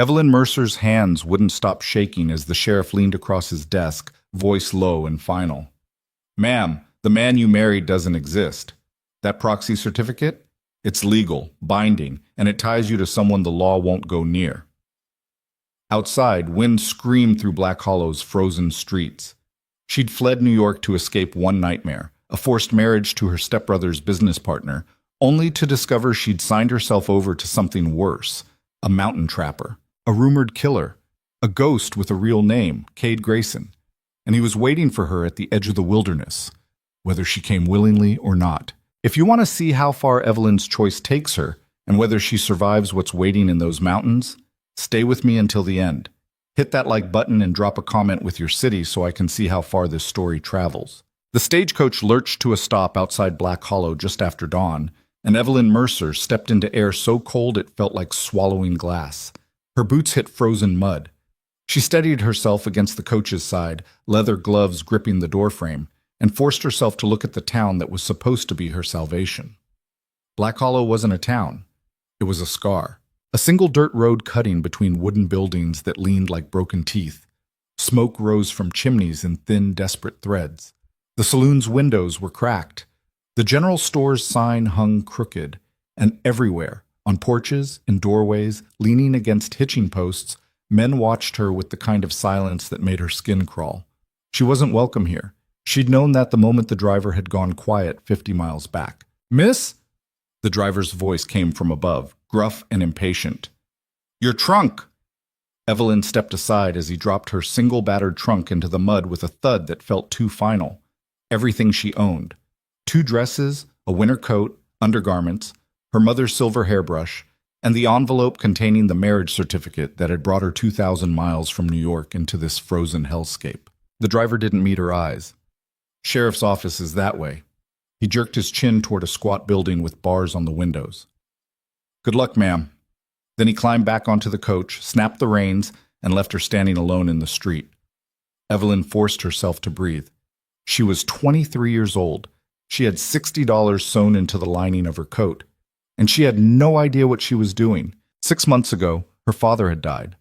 Evelyn Mercer's hands wouldn't stop shaking as the sheriff leaned across his desk, voice low and final. Ma'am, the man you married doesn't exist. That proxy certificate? It's legal, binding, and it ties you to someone the law won't go near. Outside, wind screamed through Black Hollow's frozen streets. She'd fled New York to escape one nightmare, a forced marriage to her stepbrother's business partner, only to discover she'd signed herself over to something worse, a mountain trapper, a rumored killer, a ghost with a real name, Cade Grayson, and he was waiting for her at the edge of the wilderness, whether she came willingly or not. If you want to see how far Evelyn's choice takes her, and whether she survives what's waiting in those mountains, stay with me until the end. Hit that like button and drop a comment with your city so I can see how far this story travels. The stagecoach lurched to a stop outside Black Hollow just after dawn, and Evelyn Mercer stepped into air so cold it felt like swallowing glass. Her boots hit frozen mud. She steadied herself against the coach's side, leather gloves gripping the doorframe, and forced herself to look at the town that was supposed to be her salvation. Black Hollow wasn't a town. It was a scar. A single dirt road cutting between wooden buildings that leaned like broken teeth. Smoke rose from chimneys in thin, desperate threads. The saloon's windows were cracked. The general store's sign hung crooked, and everywhere, on porches, in doorways, leaning against hitching posts, men watched her with the kind of silence that made her skin crawl. She wasn't welcome here. She'd known that the moment the driver had gone quiet 50 miles back. "Miss?" The driver's voice came from above, gruff and impatient. "Your trunk!" Evelyn stepped aside as he dropped her single battered trunk into the mud with a thud that felt too final. Everything she owned. 2 dresses, a winter coat, undergarments, her mother's silver hairbrush, and the envelope containing the marriage certificate that had brought her 2,000 miles from New York into this frozen hellscape. The driver didn't meet her eyes. "Sheriff's office is that way." He jerked his chin toward a squat building with bars on the windows. "Good luck, ma'am." Then he climbed back onto the coach, snapped the reins, and left her standing alone in the street. Evelyn forced herself to breathe. She was 23 years old. She had $60 sewn into the lining of her coat, and she had no idea what she was doing. 6 months ago, her father had died.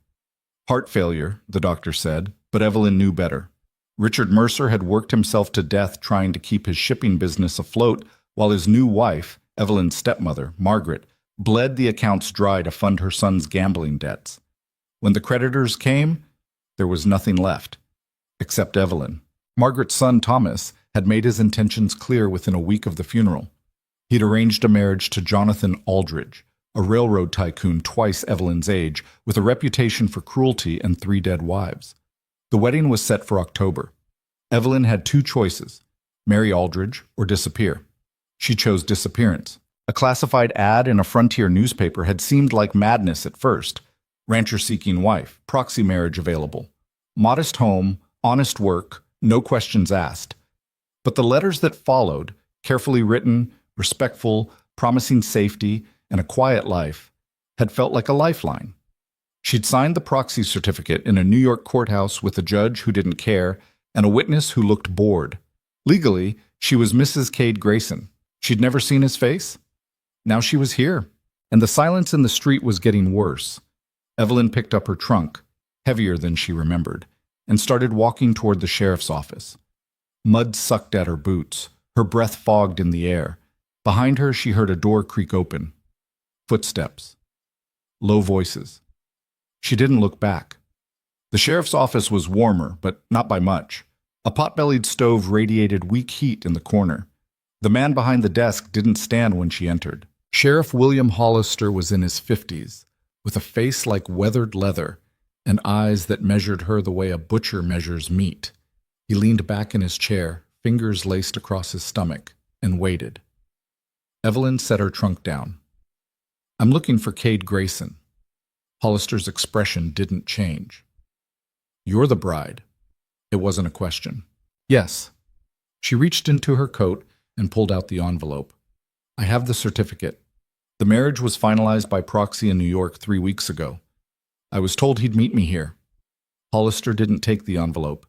Heart failure, the doctor said, but Evelyn knew better. Richard Mercer had worked himself to death trying to keep his shipping business afloat, while his new wife, Evelyn's stepmother, Margaret, bled the accounts dry to fund her son's gambling debts. When the creditors came, there was nothing left, except Evelyn. Margaret's son, Thomas, had made his intentions clear within a week of the funeral. He'd arranged a marriage to Jonathan Aldridge, a railroad tycoon twice Evelyn's age, with a reputation for cruelty and 3 dead wives. The wedding was set for October. Evelyn had 2 choices, marry Aldridge or disappear. She chose disappearance. A classified ad in a frontier newspaper had seemed like madness at first. Rancher-seeking wife, proxy marriage available. Modest home, honest work, no questions asked. But the letters that followed, carefully written, respectful, promising safety, and a quiet life, had felt like a lifeline. She'd signed the proxy certificate in a New York courthouse with a judge who didn't care and a witness who looked bored. Legally, she was Mrs. Cade Grayson. She'd never seen his face. Now she was here, and the silence in the street was getting worse. Evelyn picked up her trunk, heavier than she remembered, and started walking toward the sheriff's office. Mud sucked at her boots, her breath fogged in the air. Behind her, she heard a door creak open. Footsteps. Low voices. She didn't look back. The sheriff's office was warmer, but not by much. A pot-bellied stove radiated weak heat in the corner. The man behind the desk didn't stand when she entered. Sheriff William Hollister was in his 50s, with a face like weathered leather and eyes that measured her the way a butcher measures meat. He leaned back in his chair, fingers laced across his stomach, and waited. Evelyn set her trunk down. "I'm looking for Cade Grayson." Hollister's expression didn't change. "You're the bride." It wasn't a question. "Yes." She reached into her coat and pulled out the envelope. "I have the certificate. The marriage was finalized by proxy in New York 3 weeks ago. I was told he'd meet me here." Hollister didn't take the envelope.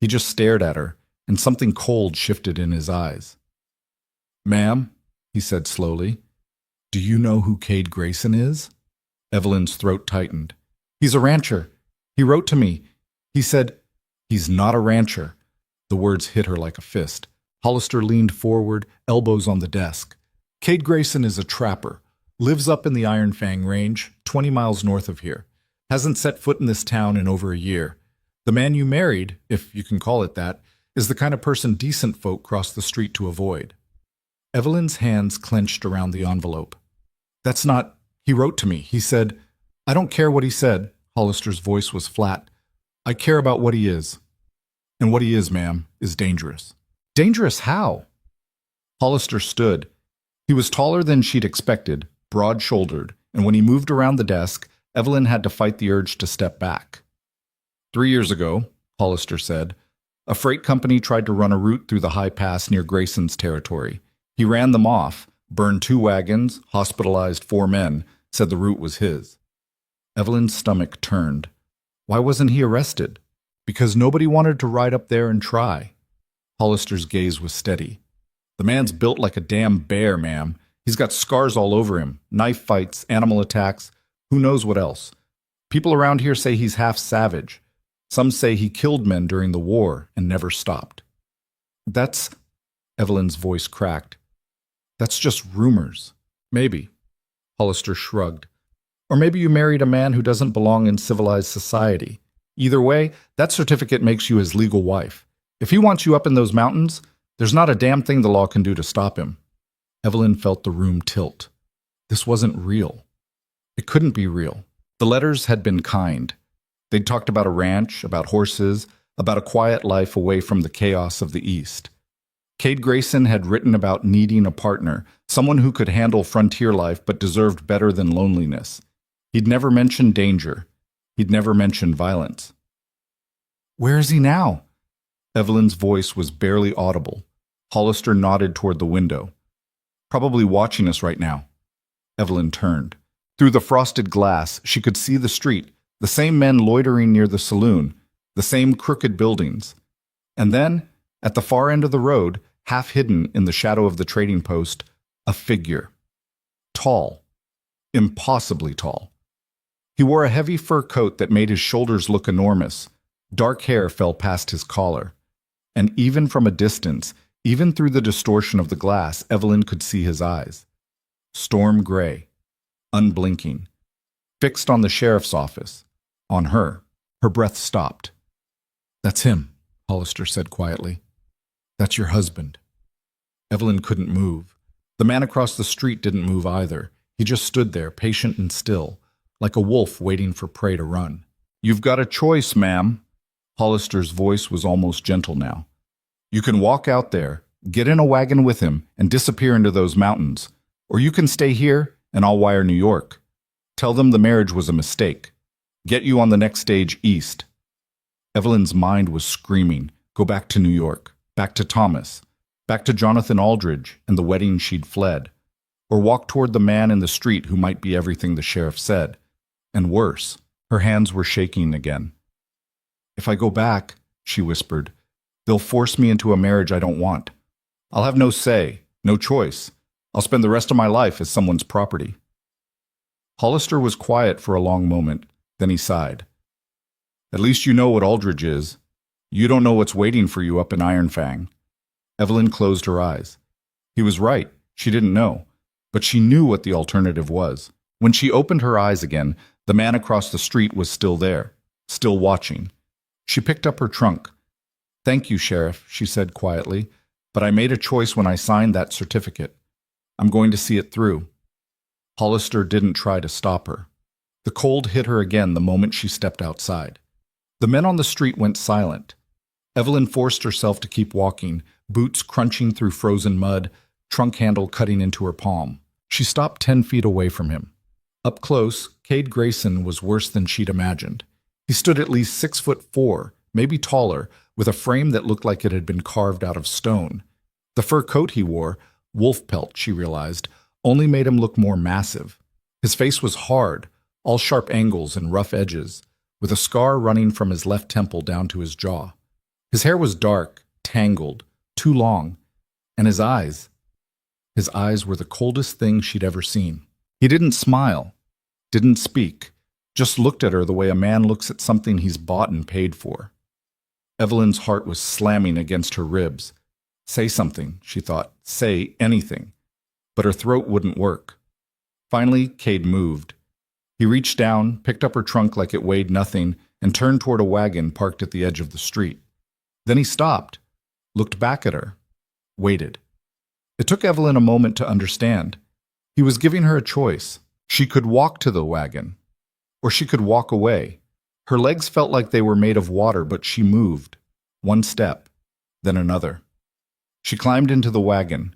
He just stared at her, and something cold shifted in his eyes. "Ma'am," he said slowly, "do you know who Cade Grayson is?" Evelyn's throat tightened. He's a rancher. He wrote to me. He said, he's not a rancher. The words hit her like a fist. Hollister leaned forward, elbows on the desk. Cade Grayson is a trapper. Lives up in the Iron Fang Range, 20 miles north of here. Hasn't set foot in this town in over a year. The man you married, if you can call it that, is the kind of person decent folk cross the street to avoid. Evelyn's hands clenched around the envelope. That's not... He wrote to me. He said, I don't care what he said. Hollister's voice was flat. I care about what he is. And what he is, ma'am, is dangerous. Dangerous how? Hollister stood. He was taller than she'd expected, broad-shouldered, and when he moved around the desk, Evelyn had to fight the urge to step back. 3 years ago, Hollister said, a freight company tried to run a route through the high pass near Grayson's territory. He ran them off, burned 2 wagons, hospitalized 4 men, said the route was his. Evelyn's stomach turned. Why wasn't he arrested? Because nobody wanted to ride up there and try. Hollister's gaze was steady. The man's built like a damn bear, ma'am. He's got scars all over him, knife fights, animal attacks, who knows what else. People around here say he's half savage. Some say he killed men during the war and never stopped. That's... Evelyn's voice cracked. That's just rumors. Maybe. Hollister shrugged. Or maybe you married a man who doesn't belong in civilized society. Either way, that certificate makes you his legal wife. If he wants you up in those mountains, there's not a damn thing the law can do to stop him. Evelyn felt the room tilt. This wasn't real. It couldn't be real. The letters had been kind. They'd talked about a ranch, about horses, about a quiet life away from the chaos of the East. Cade Grayson had written about needing a partner, someone who could handle frontier life but deserved better than loneliness. He'd never mentioned danger. He'd never mentioned violence. Where is he now? Evelyn's voice was barely audible. Hollister nodded toward the window. Probably watching us right now. Evelyn turned. Through the frosted glass, she could see the street, the same men loitering near the saloon, the same crooked buildings. And then, at the far end of the road, half hidden in the shadow of the trading post, a figure. Tall. Impossibly tall. He wore a heavy fur coat that made his shoulders look enormous. Dark hair fell past his collar. And even from a distance, even through the distortion of the glass, Evelyn could see his eyes. Storm gray. Unblinking. Fixed on the sheriff's office. On her. Her breath stopped. That's him, Hollister said quietly. That's your husband. Evelyn couldn't move. The man across the street didn't move either. He just stood there, patient and still, like a wolf waiting for prey to run. You've got a choice, ma'am. Hollister's voice was almost gentle now. You can walk out there, get in a wagon with him, and disappear into those mountains. Or you can stay here, and I'll wire New York. Tell them the marriage was a mistake. Get you on the next stage east. Evelyn's mind was screaming. Go back to New York. Back to Thomas. Back to Jonathan Aldridge and the wedding she'd fled. Or walk toward the man in the street who might be everything the sheriff said. And worse, her hands were shaking again. If I go back, she whispered, they'll force me into a marriage I don't want. I'll have no say, no choice. I'll spend the rest of my life as someone's property. Hollister was quiet for a long moment, then he sighed. At least you know what Aldridge is. You don't know what's waiting for you up in Iron Fang. Evelyn closed her eyes. He was right, she didn't know, but she knew what the alternative was. When she opened her eyes again, the man across the street was still there, still watching. She picked up her trunk. Thank you, Sheriff, she said quietly, but I made a choice when I signed that certificate. I'm going to see it through. Hollister didn't try to stop her. The cold hit her again the moment she stepped outside. The men on the street went silent. Evelyn forced herself to keep walking, boots crunching through frozen mud, trunk handle cutting into her palm. She stopped 10 feet away from him. Up close, Cade Grayson was worse than she'd imagined. He stood at least 6'4", maybe taller, with a frame that looked like it had been carved out of stone. The fur coat he wore, wolf pelt, she realized, only made him look more massive. His face was hard, all sharp angles and rough edges, with a scar running from his left temple down to his jaw. His hair was dark, tangled, too long, and his eyes were the coldest thing she'd ever seen. He didn't smile, didn't speak, Just looked at her the way a man looks at something he's bought and paid for. Evelyn's heart was slamming against her ribs. Say something, she thought. Say anything. But her throat wouldn't work. Finally, Cade moved. He reached down, picked up her trunk like it weighed nothing, and turned toward a wagon parked at the edge of the street. Then he stopped, looked back at her, waited. It took Evelyn a moment to understand. He was giving her a choice. She could walk to the wagon, or she could walk away. Her legs felt like they were made of water, but she moved. One step, then another. She climbed into the wagon.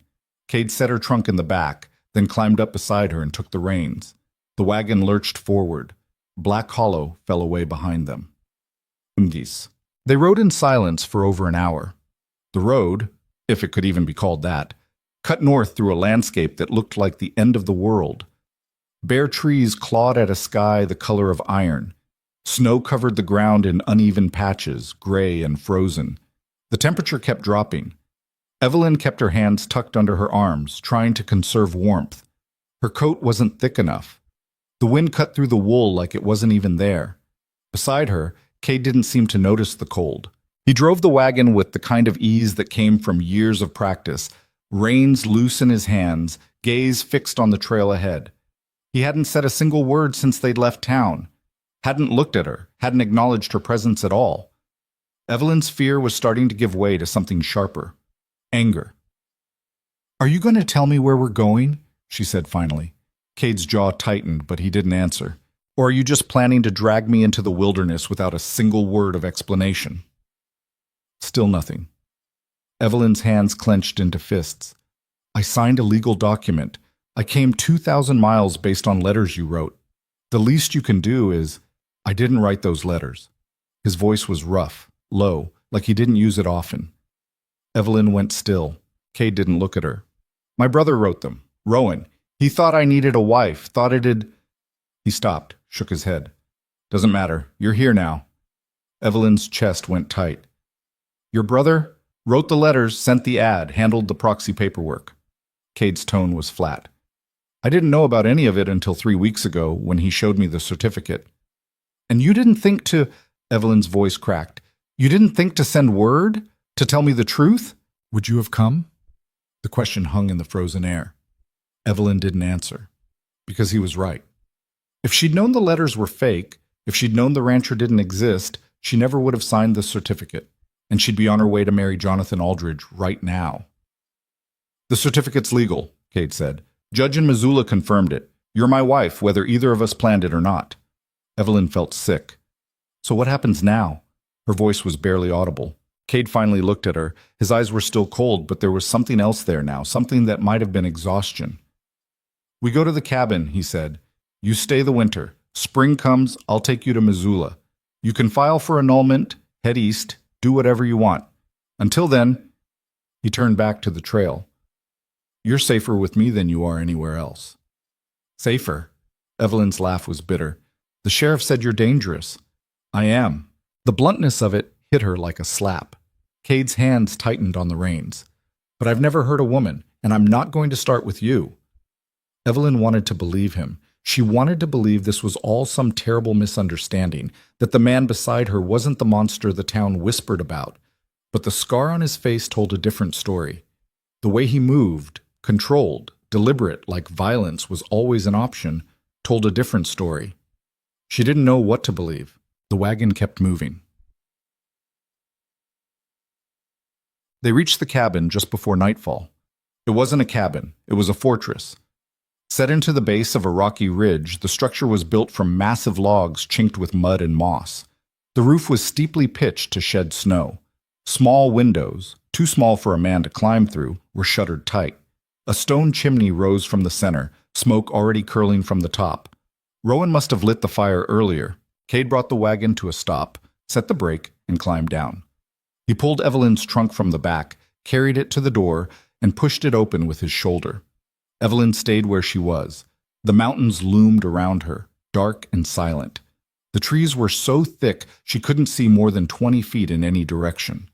Cade set her trunk in the back, then climbed up beside her and took the reins. The wagon lurched forward. Black Hollow fell away behind them. Ungis. They rode in silence for over an hour. The road, if it could even be called that, cut north through a landscape that looked like the end of the world. Bare trees clawed at a sky the color of iron. Snow covered the ground in uneven patches, gray and frozen. The temperature kept dropping. Evelyn kept her hands tucked under her arms, trying to conserve warmth. Her coat wasn't thick enough. The wind cut through the wool like it wasn't even there. Beside her, Cade didn't seem to notice the cold. He drove the wagon with the kind of ease that came from years of practice, reins loose in his hands, gaze fixed on the trail ahead. He hadn't said a single word since they'd left town, hadn't looked at her, hadn't acknowledged her presence at all. Evelyn's fear was starting to give way to something sharper. Anger. "Are you going to tell me where we're going?" she said finally. Cade's jaw tightened, but he didn't answer. "Or are you just planning to drag me into the wilderness without a single word of explanation?" Still nothing. Evelyn's hands clenched into fists. "I signed a legal document. I came 2,000 miles based on letters you wrote. The least you can do is—" "I didn't write those letters." His voice was rough, low, like he didn't use it often. Evelyn went still. Cade didn't look at her. "My brother wrote them. Rowan. He thought I needed a wife, thought it'd—" He stopped, shook his head. "Doesn't matter. You're here now." Evelyn's chest went tight. "Your brother wrote the letters, sent the ad, handled the proxy paperwork." Cade's tone was flat. "I didn't know about any of it until 3 weeks ago when he showed me the certificate." "And you didn't think to—" Evelyn's voice cracked. "You didn't think to send word? To tell me the truth? Would you have come?" The question hung in the frozen air. Evelyn didn't answer. Because he was right. If she'd known the letters were fake, if she'd known the rancher didn't exist, she never would have signed the certificate, and she'd be on her way to marry Jonathan Aldridge right now. "The certificate's legal," Cade said. "Judge in Missoula confirmed it. You're my wife, whether either of us planned it or not." Evelyn felt sick. "So what happens now?" Her voice was barely audible. Cade finally looked at her. His eyes were still cold, but there was something else there now, something that might have been exhaustion. "We go to the cabin," he said. "You stay the winter. Spring comes, I'll take you to Missoula. You can file for annulment, head east, do whatever you want. Until then—" He turned back to the trail. "You're safer with me than you are anywhere else." "Safer?" Evelyn's laugh was bitter. "The sheriff said you're dangerous." "I am." The bluntness of it hit her like a slap. Cade's hands tightened on the reins. "But I've never hurt a woman, and I'm not going to start with you." Evelyn wanted to believe him. She wanted to believe this was all some terrible misunderstanding, that the man beside her wasn't the monster the town whispered about. But the scar on his face told a different story. The way he moved, controlled, deliberate, like violence was always an option, told a different story. She didn't know what to believe. The wagon kept moving. They reached the cabin just before nightfall. It wasn't a cabin, it was a fortress. Set into the base of a rocky ridge, the structure was built from massive logs chinked with mud and moss. The roof was steeply pitched to shed snow. Small windows, too small for a man to climb through, were shuttered tight. A stone chimney rose from the center, smoke already curling from the top. Rowan must have lit the fire earlier. Cade brought the wagon to a stop, set the brake, and climbed down. He pulled Evelyn's trunk from the back, carried it to the door, and pushed it open with his shoulder. Evelyn stayed where she was. The mountains loomed around her, dark and silent. The trees were so thick she couldn't see more than 20 feet in any direction.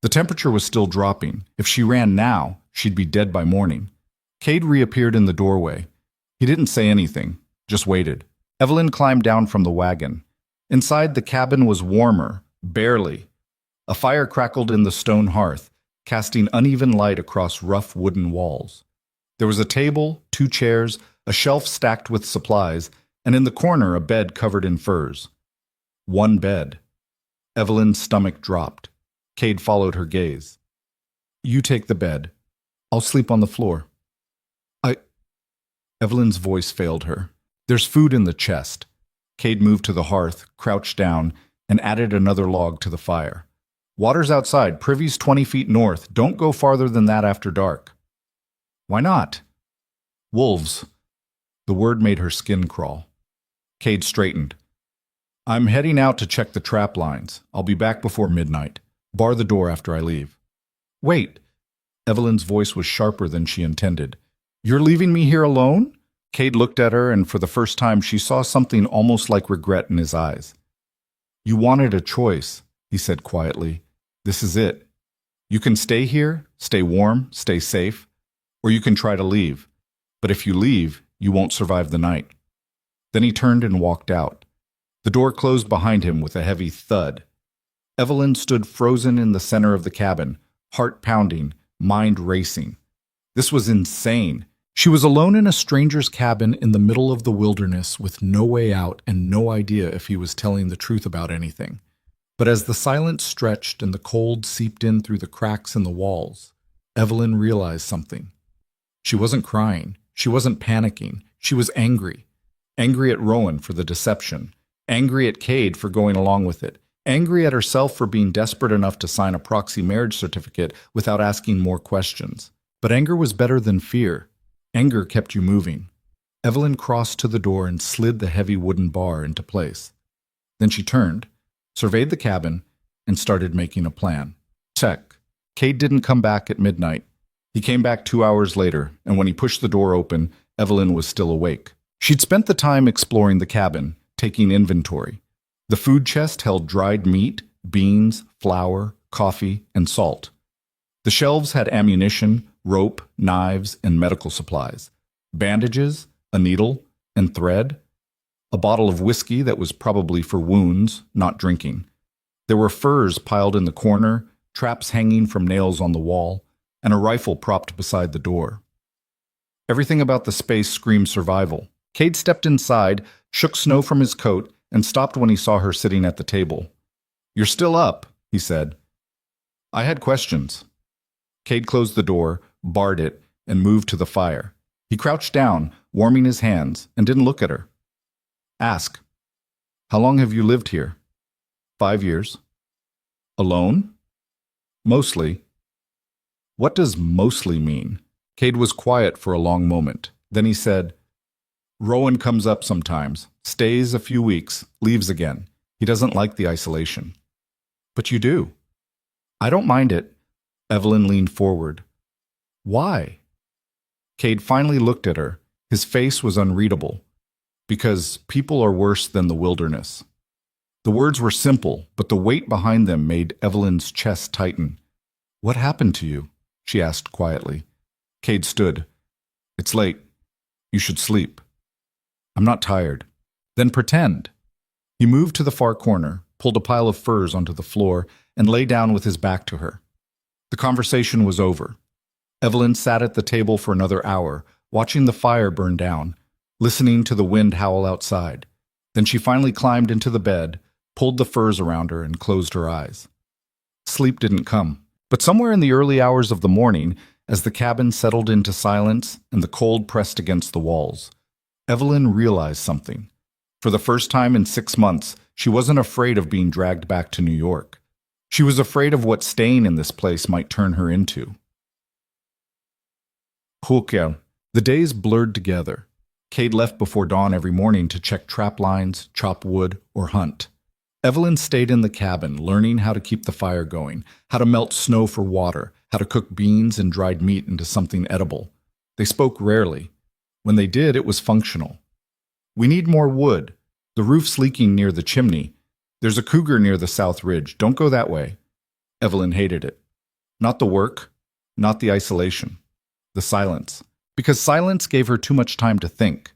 The temperature was still dropping. If she ran now, she'd be dead by morning. Cade reappeared in the doorway. He didn't say anything, just waited. Evelyn climbed down from the wagon. Inside, the cabin was warmer, barely. A fire crackled in the stone hearth, casting uneven light across rough wooden walls. There was a table, 2 chairs, a shelf stacked with supplies, and in the corner a bed covered in furs. One bed. Evelyn's stomach dropped. Cade followed her gaze. "You take the bed. I'll sleep on the floor." Evelyn's voice failed her. "There's food in the chest." Cade moved to the hearth, crouched down, and added another log to the fire. "Water's outside, privy's 20 feet north. Don't go farther than that after dark." "Why not?" "Wolves." The word made her skin crawl. Cade straightened. "I'm heading out to check the trap lines. I'll be back before midnight. Bar the door after I leave." "Wait." Evelyn's voice was sharper than she intended. "You're leaving me here alone?" Cade looked at her, and for the first time she saw something almost like regret in his eyes. "You wanted a choice," he said quietly. "This is it. You can stay here, stay warm, stay safe, or you can try to leave. But if you leave, you won't survive the night." Then he turned and walked out. The door closed behind him with a heavy thud. Evelyn stood frozen in the center of the cabin, heart pounding, mind racing. This was insane. She was alone in a stranger's cabin in the middle of the wilderness with no way out and no idea if he was telling the truth about anything. But as the silence stretched and the cold seeped in through the cracks in the walls, Evelyn realized something. She wasn't crying. She wasn't panicking. She was angry. Angry at Rowan for the deception. Angry at Cade for going along with it. Angry at herself for being desperate enough to sign a proxy marriage certificate without asking more questions. But anger was better than fear. Anger kept you moving. Evelyn crossed to the door and slid the heavy wooden bar into place. Then she turned, surveyed the cabin, and started making a plan. Check. Cade didn't come back at midnight. He came back 2 hours later, and when he pushed the door open, Evelyn was still awake. She'd spent the time exploring the cabin, taking inventory. The food chest held dried meat, beans, flour, coffee, and salt. The shelves had ammunition, rope, knives, and medical supplies. Bandages, a needle, and thread. A bottle of whiskey that was probably for wounds, not drinking. There were furs piled in the corner, traps hanging from nails on the wall, and a rifle propped beside the door. Everything about the space screamed survival. Cade stepped inside, shook snow from his coat, and stopped when he saw her sitting at the table. "You're still up," he said. "I had questions." Cade closed the door, barred it, and moved to the fire. He crouched down, warming his hands, and didn't look at her. "Ask. How long have you lived here?" 5 years. "Alone?" "Mostly." "What does mostly mean?" Cade was quiet for a long moment. Then he said, "Rowan comes up sometimes, stays a few weeks, leaves again. He doesn't like the isolation." "But you do." "I don't mind it." Evelyn leaned forward. "Why?" Cade finally looked at her. His face was unreadable. "Because people are worse than the wilderness." The words were simple, but the weight behind them made Evelyn's chest tighten. "What happened to you?" she asked quietly. Cade stood. "It's late. You should sleep." "I'm not tired." "Then pretend." He moved to the far corner, pulled a pile of furs onto the floor, and lay down with his back to her. The conversation was over. Evelyn sat at the table for another hour, watching the fire burn down, listening to the wind howl outside. Then she finally climbed into the bed, pulled the furs around her, and closed her eyes. Sleep didn't come, but somewhere in the early hours of the morning, as the cabin settled into silence and the cold pressed against the walls, Evelyn realized something. For the first time in 6 months, she wasn't afraid of being dragged back to New York. She was afraid of what staying in this place might turn her into. The days blurred together. Cade left before dawn every morning to check trap lines, chop wood, or hunt. Evelyn stayed in the cabin, learning how to keep the fire going, how to melt snow for water, how to cook beans and dried meat into something edible. They spoke rarely. When they did, it was functional. "We need more wood. The roof's leaking near the chimney. There's a cougar near the south ridge. Don't go that way." Evelyn hated it. Not the work, not the isolation, the silence. Because silence gave her too much time to think.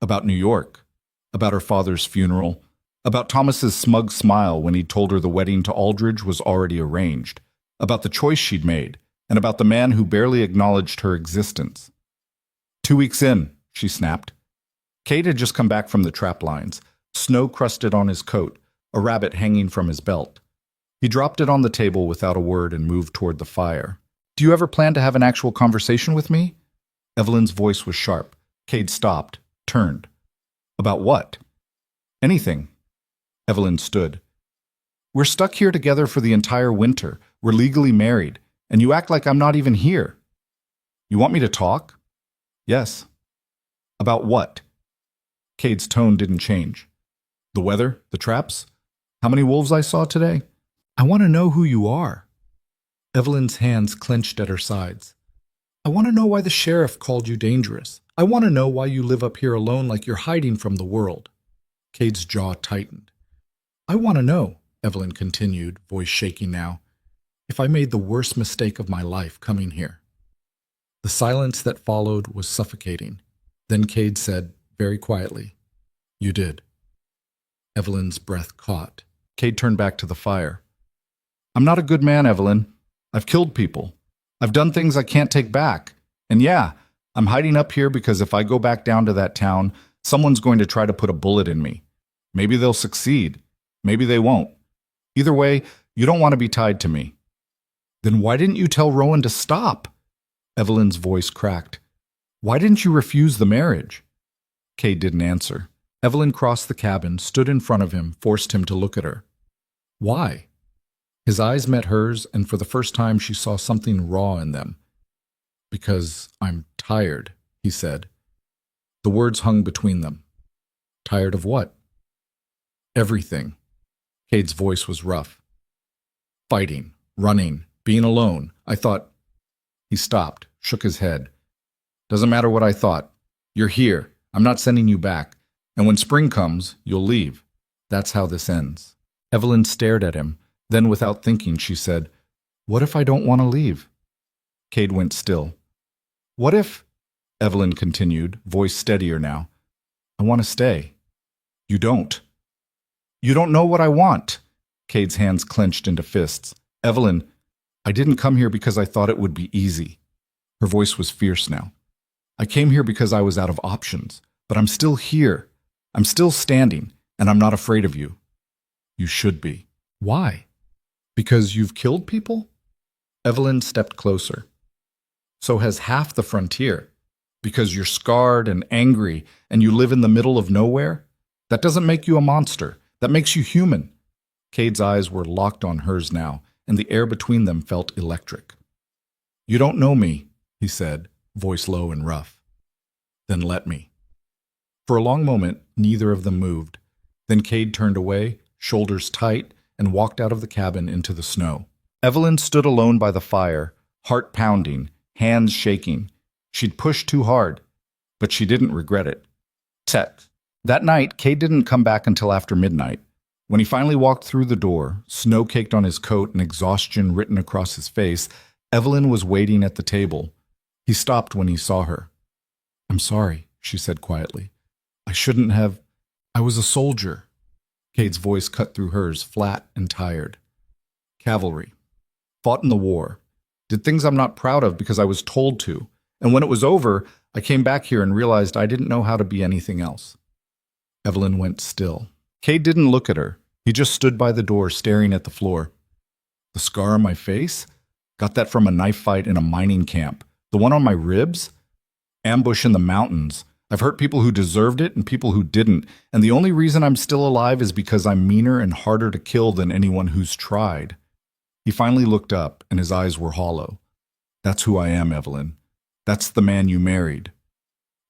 About New York. About her father's funeral, about Thomas's smug smile when he'd told her the wedding to Aldridge was already arranged, about the choice she'd made, and about the man who barely acknowledged her existence. 2 weeks in, she snapped. Cade had just come back from the trap lines, snow crusted on his coat, a rabbit hanging from his belt. He dropped it on the table without a word and moved toward the fire. Do you ever plan to have an actual conversation with me? Evelyn's voice was sharp. Cade stopped, turned. About what? Anything. Evelyn stood. We're stuck here together for the entire winter. We're legally married, and you act like I'm not even here. You want me to talk? Yes. About what? Cade's tone didn't change. The weather? The traps? How many wolves I saw today? I want to know who you are. Evelyn's hands clenched at her sides. I want to know why the sheriff called you dangerous. I want to know why you live up here alone like you're hiding from the world. Cade's jaw tightened. I want to know, Evelyn continued, voice shaking now, if I made the worst mistake of my life coming here. The silence that followed was suffocating. Then Cade said, very quietly, You did. Evelyn's breath caught. Cade turned back to the fire. I'm not a good man, Evelyn. I've killed people. I've done things I can't take back. And yeah, I'm hiding up here because if I go back down to that town, someone's going to try to put a bullet in me. Maybe they'll succeed. Maybe they won't. Either way, you don't want to be tied to me. Then why didn't you tell Rowan to stop? Evelyn's voice cracked. Why didn't you refuse the marriage? Cade didn't answer. Evelyn crossed the cabin, stood in front of him, forced him to look at her. Why? His eyes met hers, and for the first time she saw something raw in them. Because I'm tired, he said. The words hung between them. Tired of what? Everything. Cade's voice was rough. Fighting, running, being alone. I thought... He stopped, shook his head. Doesn't matter what I thought. You're here. I'm not sending you back. And when spring comes, you'll leave. That's how this ends. Evelyn stared at him. Then, without thinking, she said, What if I don't want to leave? Cade went still. What if... Evelyn continued, voice steadier now. I want to stay. You don't. You don't know what I want. Cade's hands clenched into fists. Evelyn, I didn't come here because I thought it would be easy. Her voice was fierce now. I came here because I was out of options, but I'm still here. I'm still standing, and I'm not afraid of you. You should be. Why? Because you've killed people? Evelyn stepped closer. So has half the frontier. Because you're scarred and angry, and you live in the middle of nowhere? That doesn't make you a monster. That makes you human. Cade's eyes were locked on hers now, and the air between them felt electric. You don't know me, he said, voice low and rough. Then let me. For a long moment, neither of them moved. Then Cade turned away, shoulders tight, and walked out of the cabin into the snow. Evelyn stood alone by the fire, heart pounding, hands shaking. She'd pushed too hard, but she didn't regret it. Set. That night, Cade didn't come back until after midnight. When he finally walked through the door, snow caked on his coat and exhaustion written across his face, Evelyn was waiting at the table. He stopped when he saw her. I'm sorry, she said quietly. I shouldn't have... I was a soldier. Cade's voice cut through hers, flat and tired. Cavalry. Fought in the war. Did things I'm not proud of because I was told to. And when it was over, I came back here and realized I didn't know how to be anything else. Evelyn went still. Cade didn't look at her. He just stood by the door, staring at the floor. The scar on my face? Got that from a knife fight in a mining camp. The one on my ribs? Ambush in the mountains. I've hurt people who deserved it and people who didn't, and the only reason I'm still alive is because I'm meaner and harder to kill than anyone who's tried. He finally looked up, and his eyes were hollow. That's who I am, Evelyn. That's the man you married.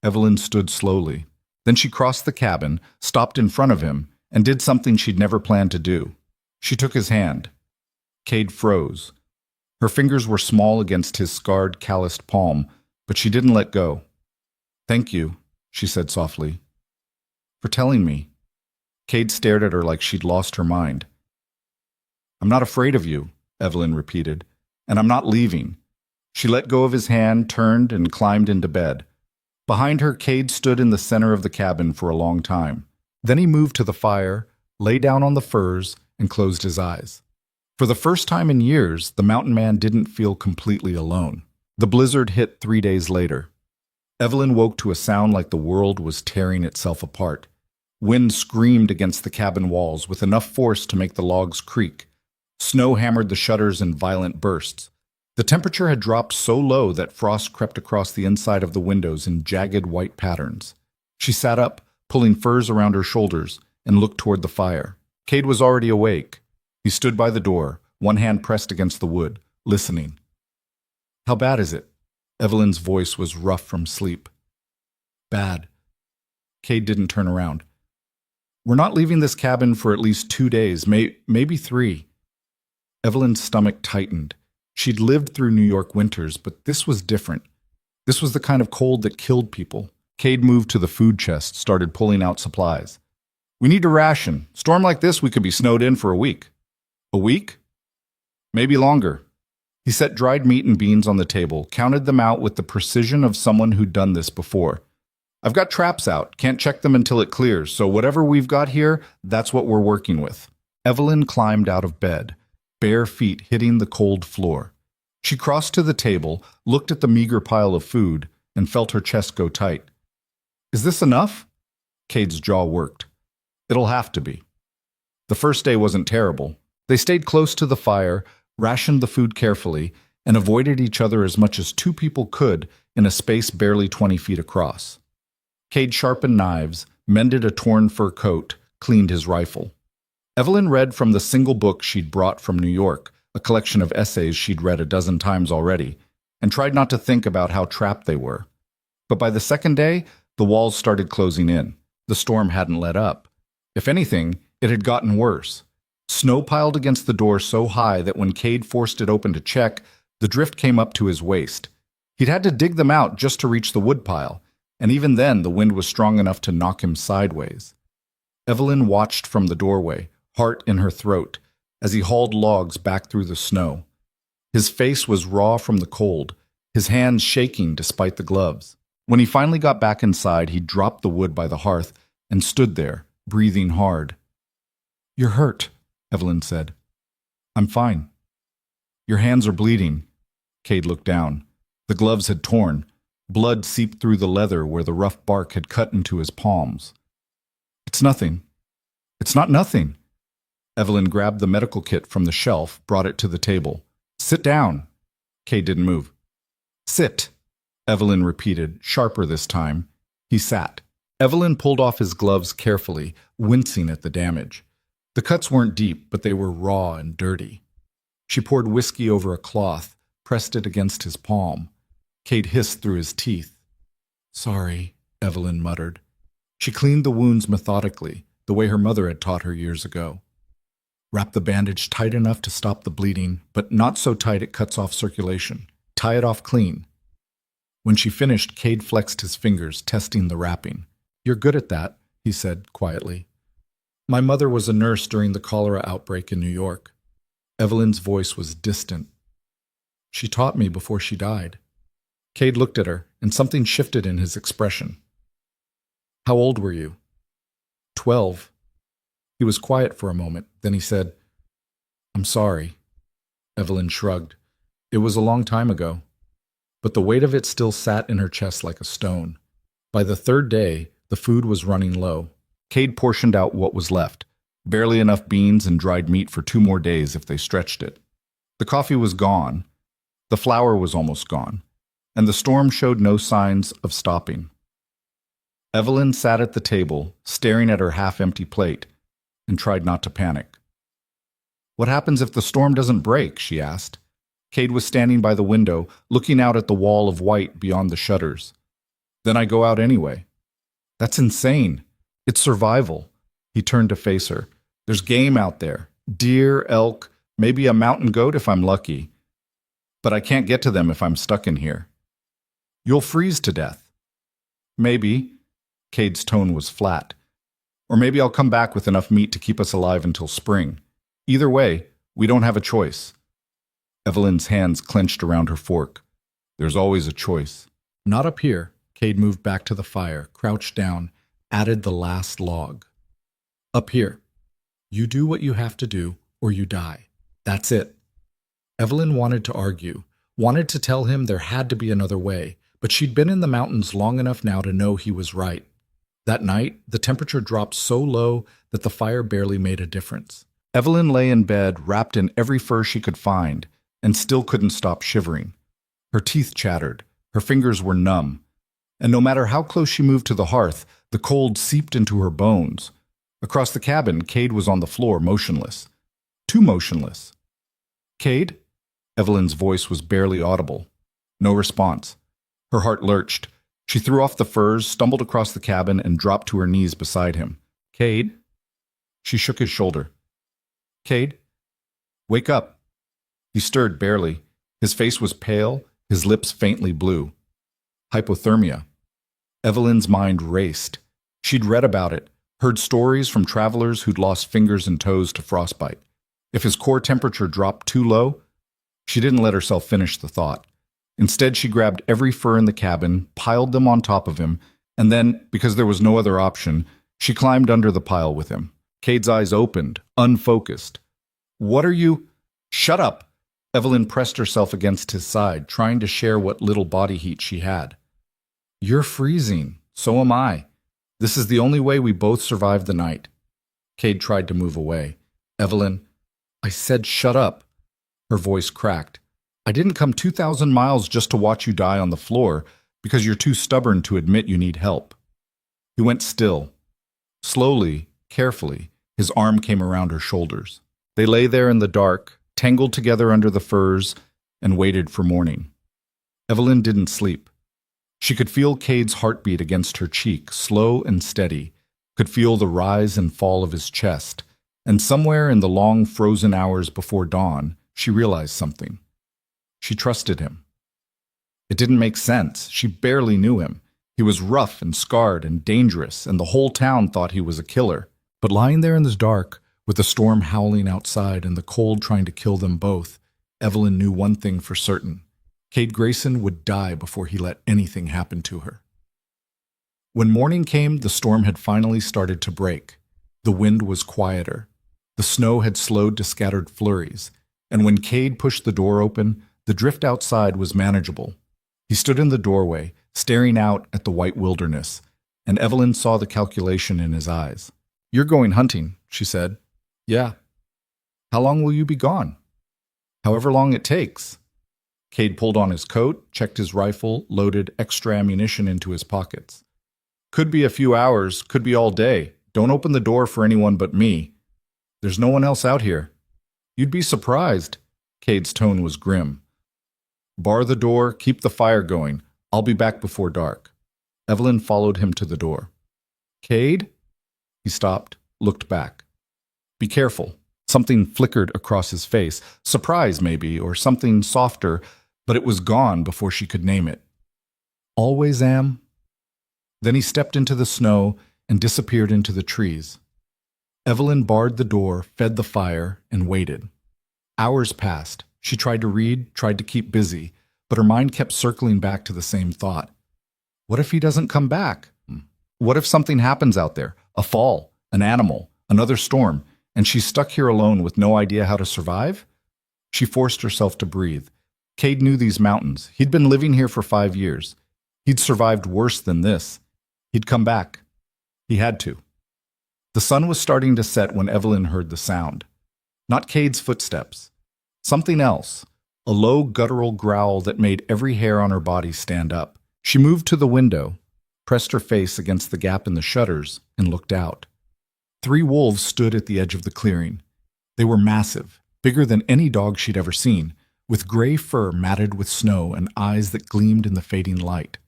Evelyn stood slowly. Then she crossed the cabin, stopped in front of him, and did something she'd never planned to do. She took his hand. Cade froze. Her fingers were small against his scarred, calloused palm, but she didn't let go. Thank you, she said softly. For telling me. Cade stared at her like she'd lost her mind. I'm not afraid of you, Evelyn repeated, and I'm not leaving. She let go of his hand, turned, and climbed into bed. Behind her, Cade stood in the center of the cabin for a long time. Then he moved to the fire, lay down on the furs, and closed his eyes. For the first time in years, the mountain man didn't feel completely alone. The blizzard hit 3 days later. Evelyn woke to a sound like the world was tearing itself apart. Wind screamed against the cabin walls with enough force to make the logs creak. Snow hammered the shutters in violent bursts. The temperature had dropped so low that frost crept across the inside of the windows in jagged white patterns. She sat up, pulling furs around her shoulders, and looked toward the fire. Cade was already awake. He stood by the door, one hand pressed against the wood, listening. "How bad is it?" Evelyn's voice was rough from sleep. "Bad." Cade didn't turn around. "We're not leaving this cabin for at least 2 days, maybe 3. Evelyn's stomach tightened. She'd lived through New York winters, but this was different. This was the kind of cold that killed people. Cade moved to the food chest, started pulling out supplies. "We need to ration. Storm like this, we could be snowed in for a week." "A week?" "Maybe longer." He set dried meat and beans on the table, counted them out with the precision of someone who'd done this before. "I've got traps out, can't check them until it clears, so whatever we've got here, that's what we're working with." Evelyn climbed out of bed, bare feet hitting the cold floor. She crossed to the table, looked at the meager pile of food, and felt her chest go tight. "Is this enough?" Cade's jaw worked. "It'll have to be." The first day wasn't terrible. They stayed close to the fire, rationed the food carefully, and avoided each other as much as 2 people could in a space barely 20 feet across. Cade sharpened knives, mended a torn fur coat, cleaned his rifle. Evelyn read from the single book she'd brought from New York, a collection of essays she'd read a dozen times already, and tried not to think about how trapped they were. But by the second day, the walls started closing in. The storm hadn't let up. If anything, it had gotten worse. Snow piled against the door so high that when Cade forced it open to check, the drift came up to his waist. He'd had to dig them out just to reach the woodpile, and even then the wind was strong enough to knock him sideways. Evelyn watched from the doorway, heart in her throat, as he hauled logs back through the snow. His face was raw from the cold, his hands shaking despite the gloves. When he finally got back inside, he dropped the wood by the hearth and stood there, breathing hard. "You're hurt," Evelyn said. "I'm fine." "Your hands are bleeding." Cade looked down. The gloves had torn. Blood seeped through the leather where the rough bark had cut into his palms. "It's nothing." "It's not nothing." Evelyn grabbed the medical kit from the shelf, brought it to the table. "Sit down." Cade didn't move. "Sit," Evelyn repeated, sharper this time. He sat. Evelyn pulled off his gloves carefully, wincing at the damage. The cuts weren't deep, but they were raw and dirty. She poured whiskey over a cloth, pressed it against his palm. Cade hissed through his teeth. "Sorry," Evelyn muttered. She cleaned the wounds methodically, the way her mother had taught her years ago. "Wrap the bandage tight enough to stop the bleeding, but not so tight it cuts off circulation. Tie it off clean." When she finished, Cade flexed his fingers, testing the wrapping. "You're good at that," he said quietly. "My mother was a nurse during the cholera outbreak in New York." Evelyn's voice was distant. "She taught me before she died." Cade looked at her, and something shifted in his expression. "How old were you?" 12. He was quiet for a moment, then he said, "I'm sorry." Evelyn shrugged. It was a long time ago. But the weight of it still sat in her chest like a stone. By the 3rd day, the food was running low. Cade portioned out what was left, barely enough beans and dried meat for 2 more days if they stretched it. The coffee was gone, the flour was almost gone, and the storm showed no signs of stopping. Evelyn sat at the table, staring at her half-empty plate, and tried not to panic. "What happens if the storm doesn't break?" she asked. Cade was standing by the window, looking out at the wall of white beyond the shutters. "Then I go out anyway." "That's insane. It's survival." He turned to face her. "There's game out there. Deer, elk, maybe a mountain goat if I'm lucky. But I can't get to them if I'm stuck in here." "You'll freeze to death." "Maybe." Cade's tone was flat. "Or maybe I'll come back with enough meat to keep us alive until spring. Either way, we don't have a choice." Evelyn's hands clenched around her fork. "There's always a choice." "Not up here." Cade moved back to the fire, crouched down, added the last log. Up here. You do what you have to do, or you die. That's it. Evelyn wanted to argue, wanted to tell him there had to be another way, but she'd been in the mountains long enough now to know he was right. That night, the temperature dropped so low that the fire barely made a difference. Evelyn lay in bed, wrapped in every fur she could find, and still couldn't stop shivering. Her teeth chattered, her fingers were numb, and no matter how close she moved to the hearth, the cold seeped into her bones. Across the cabin, Cade was on the floor, motionless. Too motionless. "Cade?" Evelyn's voice was barely audible. No response. Her heart lurched. She threw off the furs, stumbled across the cabin, and dropped to her knees beside him. "Cade?" She shook his shoulder. "Cade? Wake up." He stirred barely. His face was pale, his lips faintly blue. Hypothermia. Evelyn's mind raced. She'd read about it, heard stories from travelers who'd lost fingers and toes to frostbite. If his core temperature dropped too low, she didn't let herself finish the thought. Instead, she grabbed every fur in the cabin, piled them on top of him, and then, because there was no other option, she climbed under the pile with him. Cade's eyes opened, unfocused. "What are you—" "Shut up!" Evelyn pressed herself against his side, trying to share what little body heat she had. "You're freezing. So am I. This is the only way we both survived the night." Cade tried to move away. "Evelyn, I said shut up." Her voice cracked. "I didn't come 2,000 miles just to watch you die on the floor because you're too stubborn to admit you need help." He went still. Slowly, carefully, his arm came around her shoulders. They lay there in the dark, tangled together under the furs, and waited for morning. Evelyn didn't sleep. She could feel Cade's heartbeat against her cheek, slow and steady, could feel the rise and fall of his chest, and somewhere in the long frozen hours before dawn, she realized something. She trusted him. It didn't make sense. She barely knew him. He was rough and scarred and dangerous, and the whole town thought he was a killer. But lying there in the dark, with the storm howling outside and the cold trying to kill them both, Evelyn knew one thing for certain. Cade Grayson would die before he let anything happen to her. When morning came, the storm had finally started to break. The wind was quieter. The snow had slowed to scattered flurries, and when Cade pushed the door open, the drift outside was manageable. He stood in the doorway, staring out at the white wilderness, and Evelyn saw the calculation in his eyes. "You're going hunting," she said. "Yeah." "How long will you be gone?" "However long it takes." Cade pulled on his coat, checked his rifle, loaded extra ammunition into his pockets. "Could be a few hours, could be all day. Don't open the door for anyone but me. There's no one else out here." "You'd be surprised." Cade's tone was grim. "Bar the door, keep the fire going. I'll be back before dark." Evelyn followed him to the door. "Cade?" He stopped, looked back. "Be careful." Something flickered across his face, surprise maybe, or something softer, but it was gone before she could name it. "Always am." Then he stepped into the snow and disappeared into the trees. Evelyn barred the door, fed the fire, and waited. Hours passed. She tried to read, tried to keep busy, but her mind kept circling back to the same thought. What if he doesn't come back? What if something happens out there? A fall, an animal, another storm, and she's stuck here alone with no idea how to survive? She forced herself to breathe. Cade knew these mountains. He'd been living here for 5 years. He'd survived worse than this. He'd come back. He had to. The sun was starting to set when Evelyn heard the sound. Not Cade's footsteps. Something else. A low guttural growl that made every hair on her body stand up. She moved to the window, pressed her face against the gap in the shutters, and looked out. 3 wolves stood at the edge of the clearing. They were massive, bigger than any dog she'd ever seen, with gray fur matted with snow and eyes that gleamed in the fading light.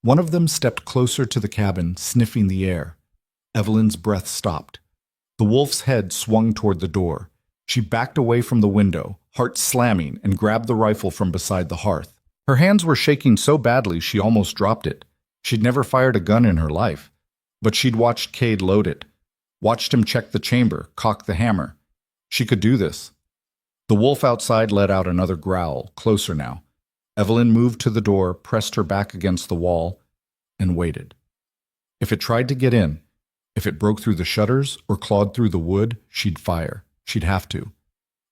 One of them stepped closer to the cabin, sniffing the air. Evelyn's breath stopped. The wolf's head swung toward the door. She backed away from the window, heart slamming, and grabbed the rifle from beside the hearth. Her hands were shaking so badly she almost dropped it. She'd never fired a gun in her life, but she'd watched Cade load it, watched him check the chamber, cock the hammer. She could do this. The wolf outside let out another growl, closer now. Evelyn moved to the door, pressed her back against the wall, and waited. If it tried to get in, If it broke through the shutters or clawed through the wood, she'd fire. She'd have to.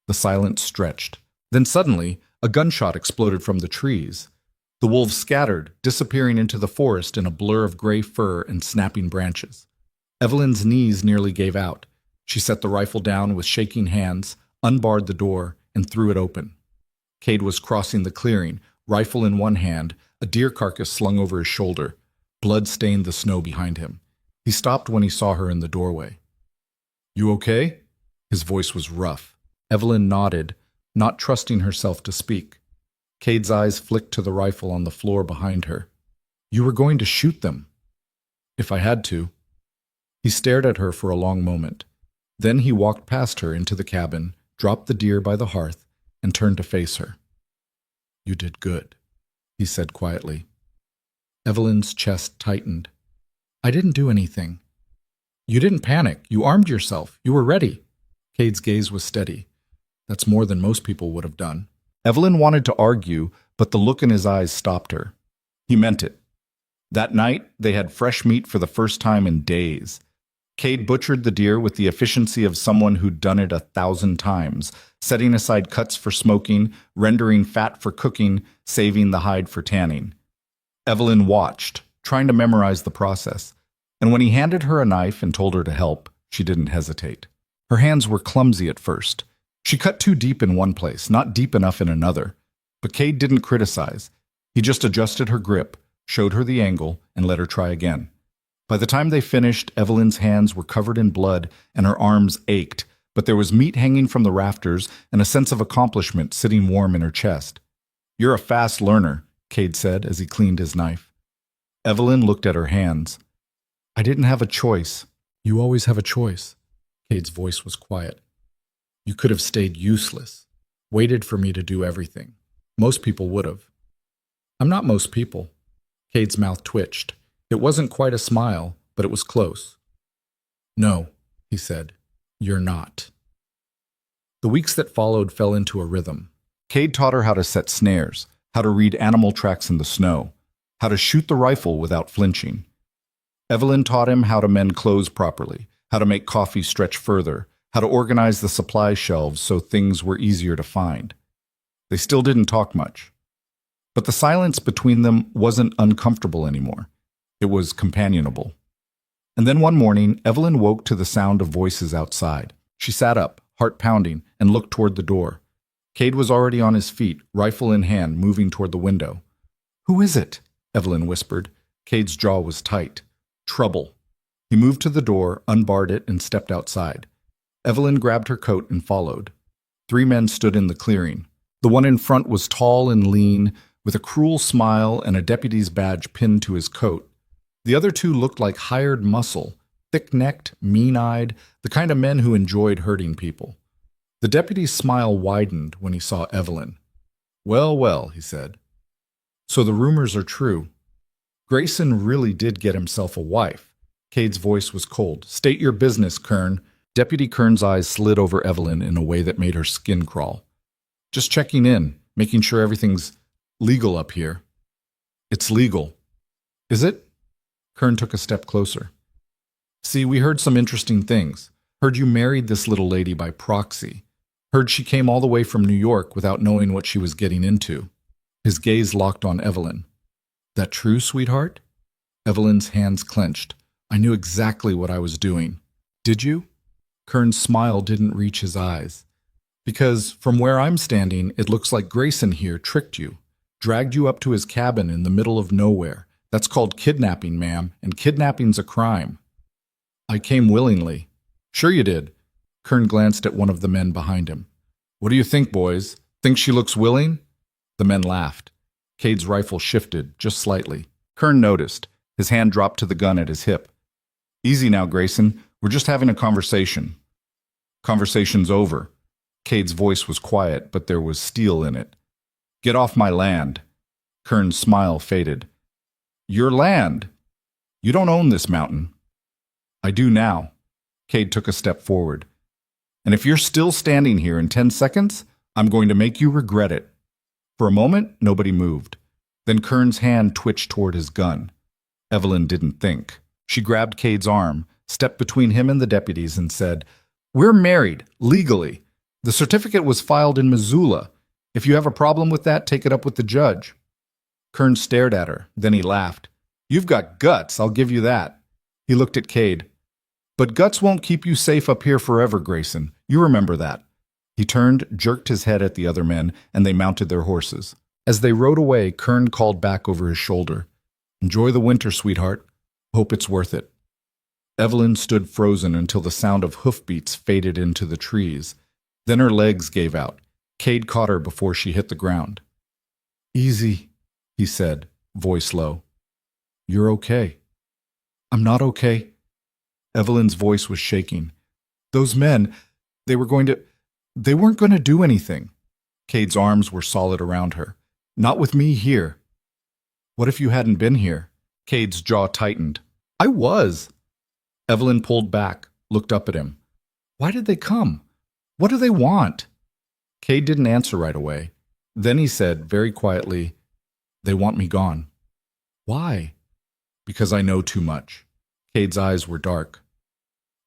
The silence stretched. Then suddenly, a gunshot exploded from the trees. The wolves scattered, disappearing into the forest in a blur of gray fur and snapping branches. Evelyn's knees nearly gave out. She set the rifle down with shaking hands, unbarred the door, and threw it open. Cade was crossing the clearing, rifle in one hand, a deer carcass slung over his shoulder. Blood stained the snow behind him. He stopped when he saw her in the doorway. "You okay?" His voice was rough. Evelyn nodded, not trusting herself to speak. Cade's eyes flicked to the rifle on the floor behind her. "You were going to shoot them." "If I had to." He stared at her for a long moment. Then he walked past her into the cabin, dropped the deer by the hearth, and turned to face her. "You did good," he said quietly. Evelyn's chest tightened. "I didn't do anything." "You didn't panic. You armed yourself. You were ready." Cade's gaze was steady. "That's more than most people would have done." Evelyn wanted to argue, but the look in his eyes stopped her. He meant it. That night, they had fresh meat for the first time in days. Cade butchered the deer with the efficiency of someone who'd done it 1,000 times, setting aside cuts for smoking, rendering fat for cooking, saving the hide for tanning. Evelyn watched, trying to memorize the process, and when he handed her a knife and told her to help, she didn't hesitate. Her hands were clumsy at first. She cut too deep in one place, not deep enough in another. But Cade didn't criticize. He just adjusted her grip, showed her the angle, and let her try again. By the time they finished, Evelyn's hands were covered in blood and her arms ached, but there was meat hanging from the rafters and a sense of accomplishment sitting warm in her chest. "You're a fast learner," Cade said as he cleaned his knife. Evelyn looked at her hands. "I didn't have a choice." "You always have a choice." Cade's voice was quiet. "You could have stayed useless, waited for me to do everything. Most people would have." "I'm not most people." Cade's mouth twitched. It wasn't quite a smile, but it was close. "No," he said, "you're not." The weeks that followed fell into a rhythm. Cade taught her how to set snares, how to read animal tracks in the snow, how to shoot the rifle without flinching. Evelyn taught him how to mend clothes properly, how to make coffee stretch further, how to organize the supply shelves so things were easier to find. They still didn't talk much. But the silence between them wasn't uncomfortable anymore. It was companionable. And then one morning, Evelyn woke to the sound of voices outside. She sat up, heart pounding, and looked toward the door. Cade was already on his feet, rifle in hand, moving toward the window. "Who is it?" Evelyn whispered. Cade's jaw was tight. "Trouble." He moved to the door, unbarred it, and stepped outside. Evelyn grabbed her coat and followed. 3 men stood in the clearing. The one in front was tall and lean, with a cruel smile and a deputy's badge pinned to his coat. The other 2 looked like hired muscle, thick-necked, mean-eyed, the kind of men who enjoyed hurting people. The deputy's smile widened when he saw Evelyn. "Well, well," he said. "So the rumors are true. Grayson really did get himself a wife." Cade's voice was cold. "State your business, Kern." Deputy Kern's eyes slid over Evelyn in a way that made her skin crawl. "Just checking in, making sure everything's legal up here." "It's legal." "Is it?" Kern took a step closer. "See, we heard some interesting things. Heard you married this little lady by proxy. Heard she came all the way from New York without knowing what she was getting into." His gaze locked on Evelyn. "That true, sweetheart?" Evelyn's hands clenched. "I knew exactly what I was doing." "Did you?" Kern's smile didn't reach his eyes. "Because from where I'm standing, it looks like Grayson here tricked you, dragged you up to his cabin in the middle of nowhere. That's called kidnapping, ma'am, and kidnapping's a crime." "I came willingly." "Sure you did." Kern glanced at one of the men behind him. "What do you think, boys? Think she looks willing?" The men laughed. Cade's rifle shifted, just slightly. Kern noticed. His hand dropped to the gun at his hip. "Easy now, Grayson. We're just having a conversation." "Conversation's over." Cade's voice was quiet, but there was steel in it. "Get off my land." Kern's smile faded. "Your land? You don't own this mountain." "I do now." Cade took a step forward. "And if you're still standing here in 10 seconds, I'm going to make you regret it." For a moment, nobody moved. Then Kern's hand twitched toward his gun. Evelyn didn't think. She grabbed Cade's arm, stepped between him and the deputies and said, "We're married, legally. The certificate was filed in Missoula. If you have a problem with that, take it up with the judge." Kern stared at her. Then he laughed. "You've got guts, I'll give you that." He looked at Cade. "But guts won't keep you safe up here forever, Grayson. You remember that." He turned, jerked his head at the other men, and they mounted their horses. As they rode away, Kern called back over his shoulder, "Enjoy the winter, sweetheart. Hope it's worth it." Evelyn stood frozen until the sound of hoofbeats faded into the trees. Then her legs gave out. Cade caught her before she hit the ground. "Easy," he said, voice low. "You're okay." "I'm not okay." Evelyn's voice was shaking. "Those men, they weren't going to do anything." Cade's arms were solid around her. "Not with me here." "What if you hadn't been here?" Cade's jaw tightened. "I was." Evelyn pulled back, looked up at him. "Why did they come? What do they want?" Cade didn't answer right away. Then he said, very quietly, "They want me gone." "Why?" "Because I know too much." Cade's eyes were dark.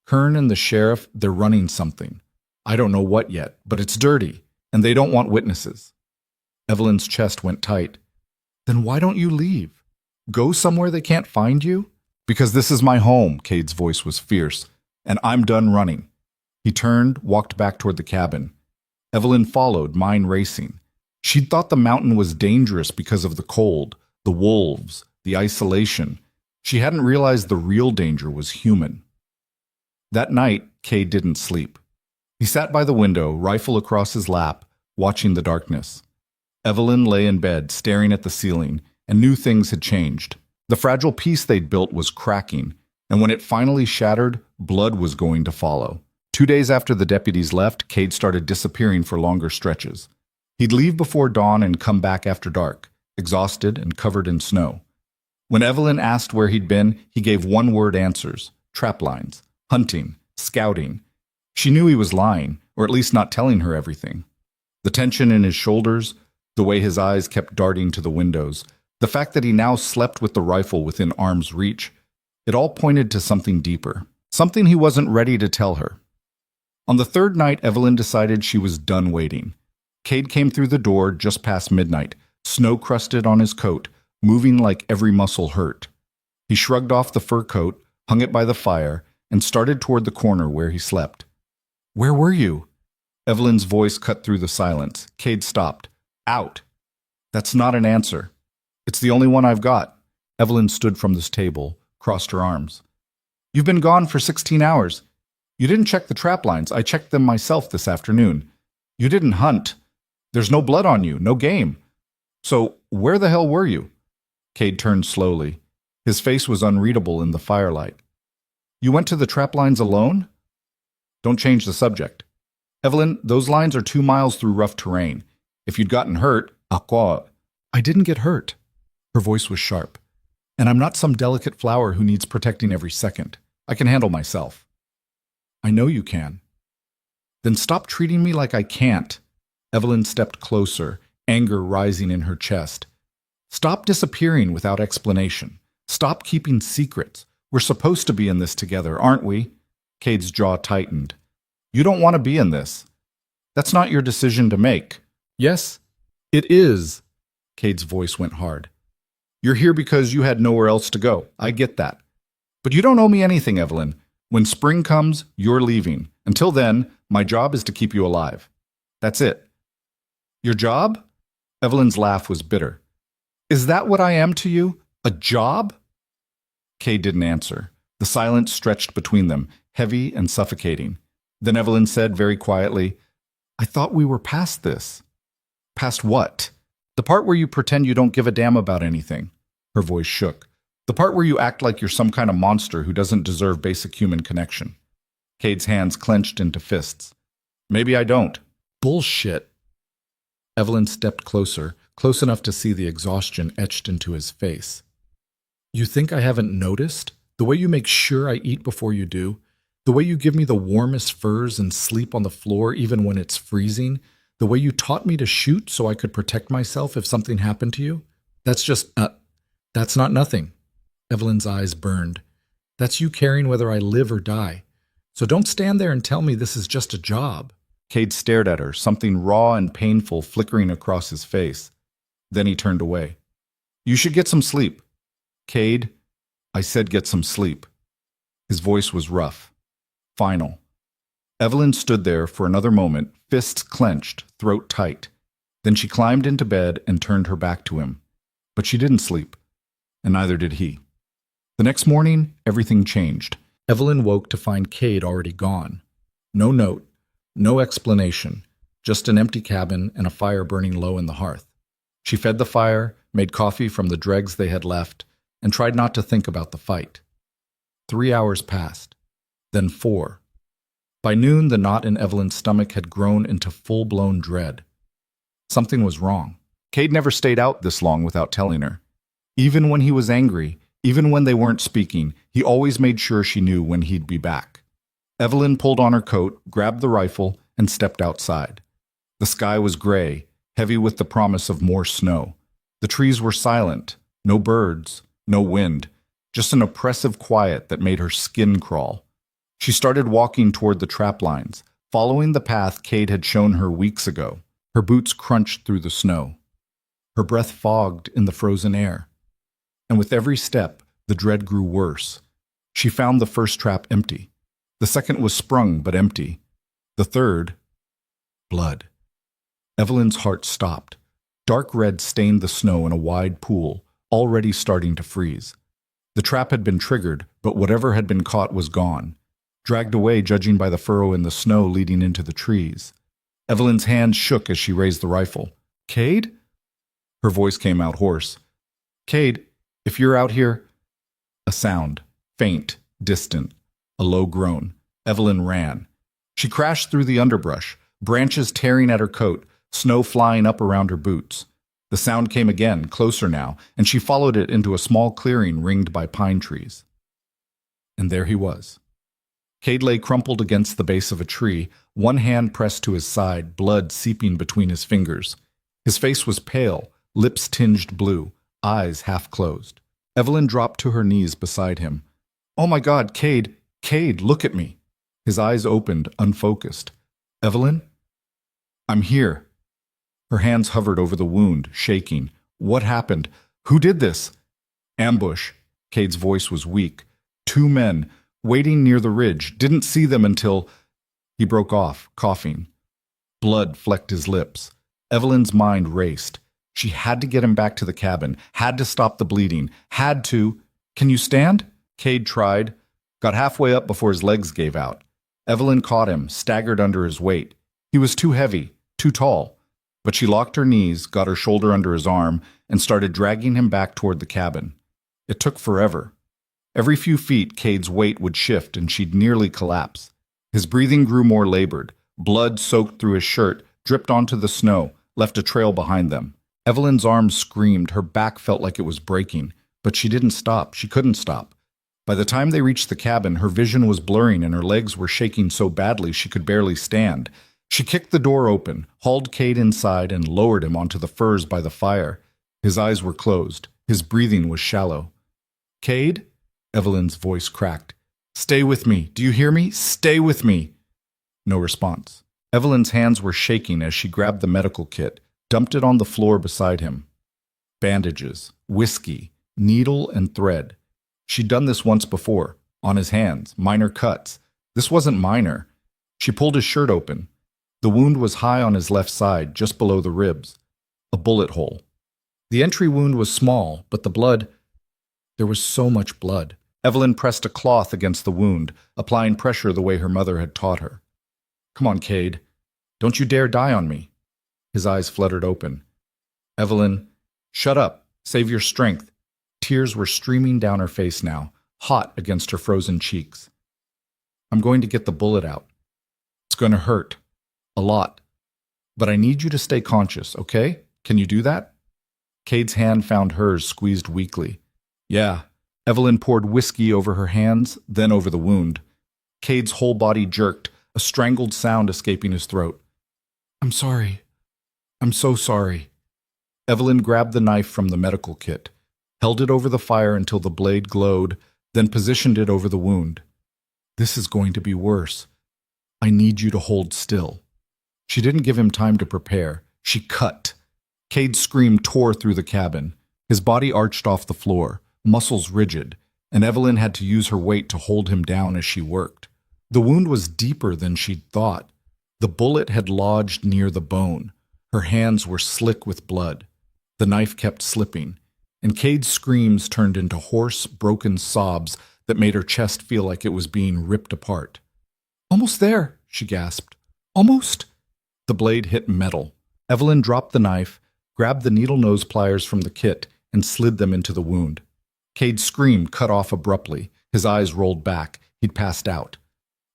"Kern and the sheriff, they're running something. I don't know what yet, but it's dirty, and they don't want witnesses." Evelyn's chest went tight. "Then why don't you leave? Go somewhere they can't find you?" "Because this is my home," Cade's voice was fierce, "and I'm done running." He turned, walked back toward the cabin. Evelyn followed, mind racing. She'd thought the mountain was dangerous because of the cold, the wolves, the isolation. She hadn't realized the real danger was human. That night, Cade didn't sleep. He sat by the window, rifle across his lap, watching the darkness. Evelyn lay in bed, staring at the ceiling, and knew things had changed. The fragile peace they'd built was cracking, and when it finally shattered, blood was going to follow. 2 days after the deputies left, Cade started disappearing for longer stretches. He'd leave before dawn and come back after dark, exhausted and covered in snow. When Evelyn asked where he'd been, he gave one-word answers: trap lines, hunting, scouting. She knew he was lying, or at least not telling her everything. The tension in his shoulders, the way his eyes kept darting to the windows, the fact that he now slept with the rifle within arm's reach, it all pointed to something deeper, something he wasn't ready to tell her. On the third night, Evelyn decided she was done waiting. Cade came through the door just past midnight, snow-crusted on his coat, moving like every muscle hurt. He shrugged off the fur coat, hung it by the fire, and started toward the corner where he slept. "Where were you?" Evelyn's voice cut through the silence. Cade stopped. "Out." "That's not an answer." "It's the only one I've got." Evelyn stood from this table, crossed her arms. "You've been gone for 16 hours. You didn't check the trap lines. I checked them myself this afternoon. You didn't hunt. There's no blood on you, no game. So where the hell were you?" Cade turned slowly. His face was unreadable in the firelight. "You went to the trap lines alone?" "Don't change the subject." "Evelyn, those lines are 2 miles through rough terrain. If you'd gotten hurt, aqua." "I didn't get hurt." Her voice was sharp. "And I'm not some delicate flower who needs protecting every second. I can handle myself." "I know you can." "Then stop treating me like I can't." Evelyn stepped closer, anger rising in her chest. "Stop disappearing without explanation. Stop keeping secrets. We're supposed to be in this together, aren't we?" Cade's jaw tightened. "You don't want to be in this. That's not your decision to make." "Yes, it is." Cade's voice went hard. "You're here because you had nowhere else to go. I get that. But you don't owe me anything, Evelyn. When spring comes, you're leaving. Until then, my job is to keep you alive. That's it." "Your job?" Evelyn's laugh was bitter. "Is that what I am to you? A job?" Cade didn't answer. The silence stretched between them, heavy and suffocating. Then Evelyn said very quietly, "I thought we were past this." "Past what?" "The part where you pretend you don't give a damn about anything." Her voice shook. "The part where you act like you're some kind of monster who doesn't deserve basic human connection." Cade's hands clenched into fists. "Maybe I don't." "Bullshit." Evelyn stepped closer, close enough to see the exhaustion etched into his face. "You think I haven't noticed? The way you make sure I eat before you do? The way you give me the warmest furs and sleep on the floor even when it's freezing? The way you taught me to shoot so I could protect myself if something happened to you? That's not nothing." Evelyn's eyes burned. That's you caring whether I live or die. So don't stand there and tell me this is just a job. Cade stared at her, something raw and painful flickering across his face. Then he turned away. You should get some sleep. Cade, I said get some sleep. His voice was rough, final. Evelyn stood there for another moment, fists clenched, throat tight. Then she climbed into bed and turned her back to him. But she didn't sleep, and neither did he. The next morning, everything changed. Evelyn woke to find Cade already gone. No note, no explanation, just an empty cabin and a fire burning low in the hearth. She fed the fire, made coffee from the dregs they had left, and tried not to think about the fight. 3 hours passed, then 4. By noon, the knot in Evelyn's stomach had grown into full-blown dread. Something was wrong. Cade never stayed out this long without telling her. Even when he was angry, even when they weren't speaking, he always made sure she knew when he'd be back. Evelyn pulled on her coat, grabbed the rifle, and stepped outside. The sky was gray, heavy with the promise of more snow. The trees were silent, no birds, no wind, just an oppressive quiet that made her skin crawl. She started walking toward the trap lines, following the path Cade had shown her weeks ago. Her boots crunched through the snow. Her breath fogged in the frozen air. And with every step, the dread grew worse. She found the first trap empty. The second was sprung but empty. The third, blood. Evelyn's heart stopped. Dark red stained the snow in a wide pool, already starting to freeze. The trap had been triggered, but whatever had been caught was gone, dragged away judging by the furrow in the snow leading into the trees. Evelyn's hand shook as she raised the rifle. Cade? Her voice came out hoarse. Cade, if you're out here... A sound, faint, distant, a low groan. Evelyn ran. She crashed through the underbrush, branches tearing at her coat, snow flying up around her boots. The sound came again, closer now, and she followed it into a small clearing ringed by pine trees. And there he was. Cade lay crumpled against the base of a tree, one hand pressed to his side, blood seeping between his fingers. His face was pale, lips tinged blue, eyes half closed. Evelyn dropped to her knees beside him. Oh my God, Cade! Cade, look at me! His eyes opened, unfocused. Evelyn? I'm here. Her hands hovered over the wound, shaking. What happened? Who did this? Ambush. Cade's voice was weak. 2 men, waiting near the ridge, didn't see them until... He broke off, coughing. Blood flecked his lips. Evelyn's mind raced. She had to get him back to the cabin, had to stop the bleeding, had to... Can you stand? Cade tried, got halfway up before his legs gave out. Evelyn caught him, staggered under his weight. He was too heavy, too tall. But she locked her knees, got her shoulder under his arm, and started dragging him back toward the cabin. It took forever. Every few feet, Cade's weight would shift and she'd nearly collapse. His breathing grew more labored. Blood soaked through his shirt, dripped onto the snow, left a trail behind them. Evelyn's arms screamed, her back felt like it was breaking, but she didn't stop, she couldn't stop. By the time they reached the cabin, her vision was blurring and her legs were shaking so badly she could barely stand. She kicked the door open, hauled Cade inside, and lowered him onto the furs by the fire. His eyes were closed, his breathing was shallow. Cade? Evelyn's voice cracked. Stay with me, do you hear me? Stay with me! No response. Evelyn's hands were shaking as she grabbed the medical kit, dumped it on the floor beside him. Bandages, whiskey, needle and thread. She'd done this once before, on his hands, minor cuts. This wasn't minor. She pulled his shirt open. The wound was high on his left side, just below the ribs. A bullet hole. The entry wound was small, but the blood... There was so much blood. Evelyn pressed a cloth against the wound, applying pressure the way her mother had taught her. Come on, Cade. Don't you dare die on me. His eyes fluttered open. Evelyn, shut up. Save your strength. Tears were streaming down her face now, hot against her frozen cheeks. I'm going to get the bullet out. It's going to hurt. A lot. But I need you to stay conscious, okay? Can you do that? Cade's hand found hers, squeezed weakly. Yeah. Evelyn poured whiskey over her hands, then over the wound. Cade's whole body jerked, a strangled sound escaping his throat. I'm sorry. I'm so sorry. Evelyn grabbed the knife from the medical kit, held it over the fire until the blade glowed, then positioned it over the wound. This is going to be worse. I need you to hold still. She didn't give him time to prepare. She cut. Cade's scream tore through the cabin. His body arched off the floor, muscles rigid, and Evelyn had to use her weight to hold him down as she worked. The wound was deeper than she'd thought. The bullet had lodged near the bone. Her hands were slick with blood. The knife kept slipping, and Cade's screams turned into hoarse, broken sobs that made her chest feel like it was being ripped apart. "Almost there," she gasped. "Almost." The blade hit metal. Evelyn dropped the knife, grabbed the needle nose pliers from the kit, and slid them into the wound. Cade's scream cut off abruptly. His eyes rolled back. He'd passed out.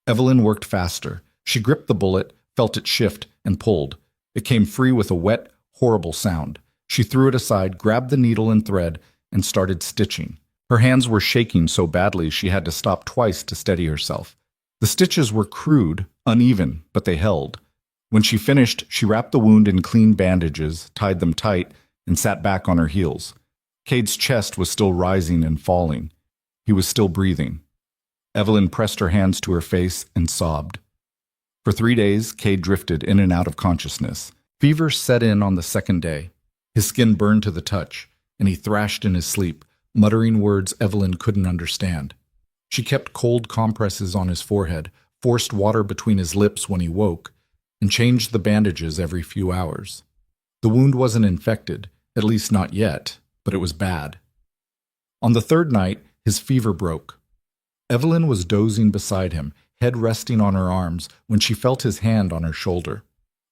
Evelyn worked faster. She gripped the bullet, felt it shift, and pulled. It came free with a wet, horrible sound. She threw it aside, grabbed the needle and thread, and started stitching. Her hands were shaking so badly she had to stop twice to steady herself. The stitches were crude, uneven, but they held. When she finished, she wrapped the wound in clean bandages, tied them tight, and sat back on her heels. Cade's chest was still rising and falling. He was still breathing. Evelyn pressed her hands to her face and sobbed. For 3 days, Cade drifted in and out of consciousness. Fever set in on the second day. His skin burned to the touch, and he thrashed in his sleep, muttering words Evelyn couldn't understand. She kept cold compresses on his forehead, forced water between his lips when he woke, and changed the bandages every few hours. The wound wasn't infected, at least not yet, but it was bad. On the third night, his fever broke. Evelyn was dozing beside him, head resting on her arms, when she felt his hand on her shoulder.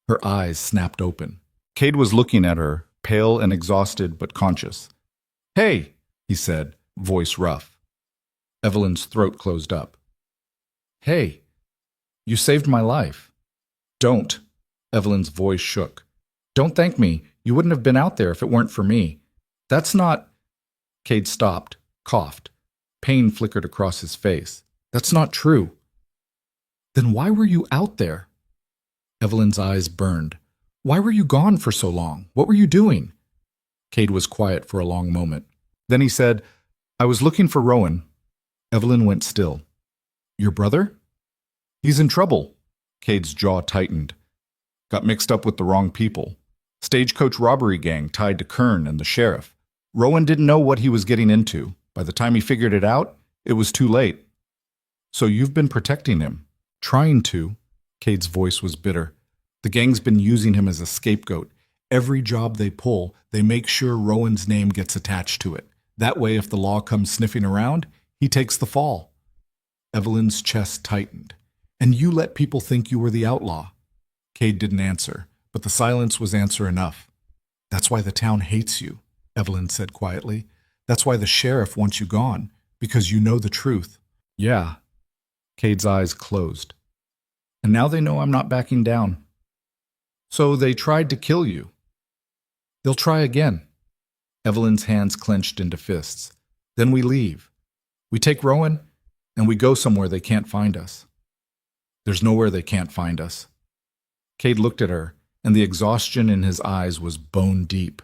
Her eyes snapped open. Cade was looking at her, pale and exhausted but conscious. "Hey," he said, voice rough. Evelyn's throat closed up. "Hey, you saved my life." "Don't." Evelyn's voice shook. "Don't thank me. You wouldn't have been out there if it weren't for me. That's not—" Cade stopped, coughed. Pain flickered across his face. "That's not true." "Then why were you out there?" Evelyn's eyes burned. "Why were you gone for so long? What were you doing?" Cade was quiet for a long moment. Then he said, "I was looking for Rowan." Evelyn went still. "Your brother?" "He's in trouble." Cade's jaw tightened. "Got mixed up with the wrong people. Stagecoach robbery gang tied to Kern and the sheriff. Rowan didn't know what he was getting into. By the time he figured it out, it was too late." "So you've been protecting him?" "Trying to." Cade's voice was bitter. "The gang's been using him as a scapegoat. Every job they pull, they make sure Rowan's name gets attached to it. That way, if the law comes sniffing around, he takes the fall." Evelyn's chest tightened. "And you let people think you were the outlaw." Cade didn't answer, but the silence was answer enough. "That's why the town hates you," Evelyn said quietly. "That's why the sheriff wants you gone, because you know the truth." "Yeah." Cade's eyes closed. "And now they know I'm not backing down." "So they tried to kill you." "They'll try again." Evelyn's hands clenched into fists. "Then we leave. We take Rowan, and we go somewhere they can't find us." "There's nowhere they can't find us." Cade looked at her, and the exhaustion in his eyes was bone deep.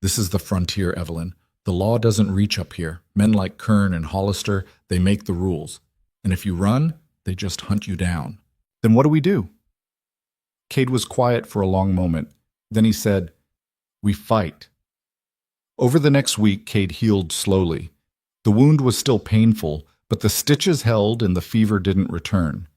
"This is the frontier, Evelyn. The law doesn't reach up here. Men like Kern and Hollister, they make the rules. And if you run, they just hunt you down. Then what do we do?" Cade was quiet for a long moment. Then he said, "We fight." Over the next week, Cade healed slowly. The wound was still painful, but the stitches held and the fever didn't return.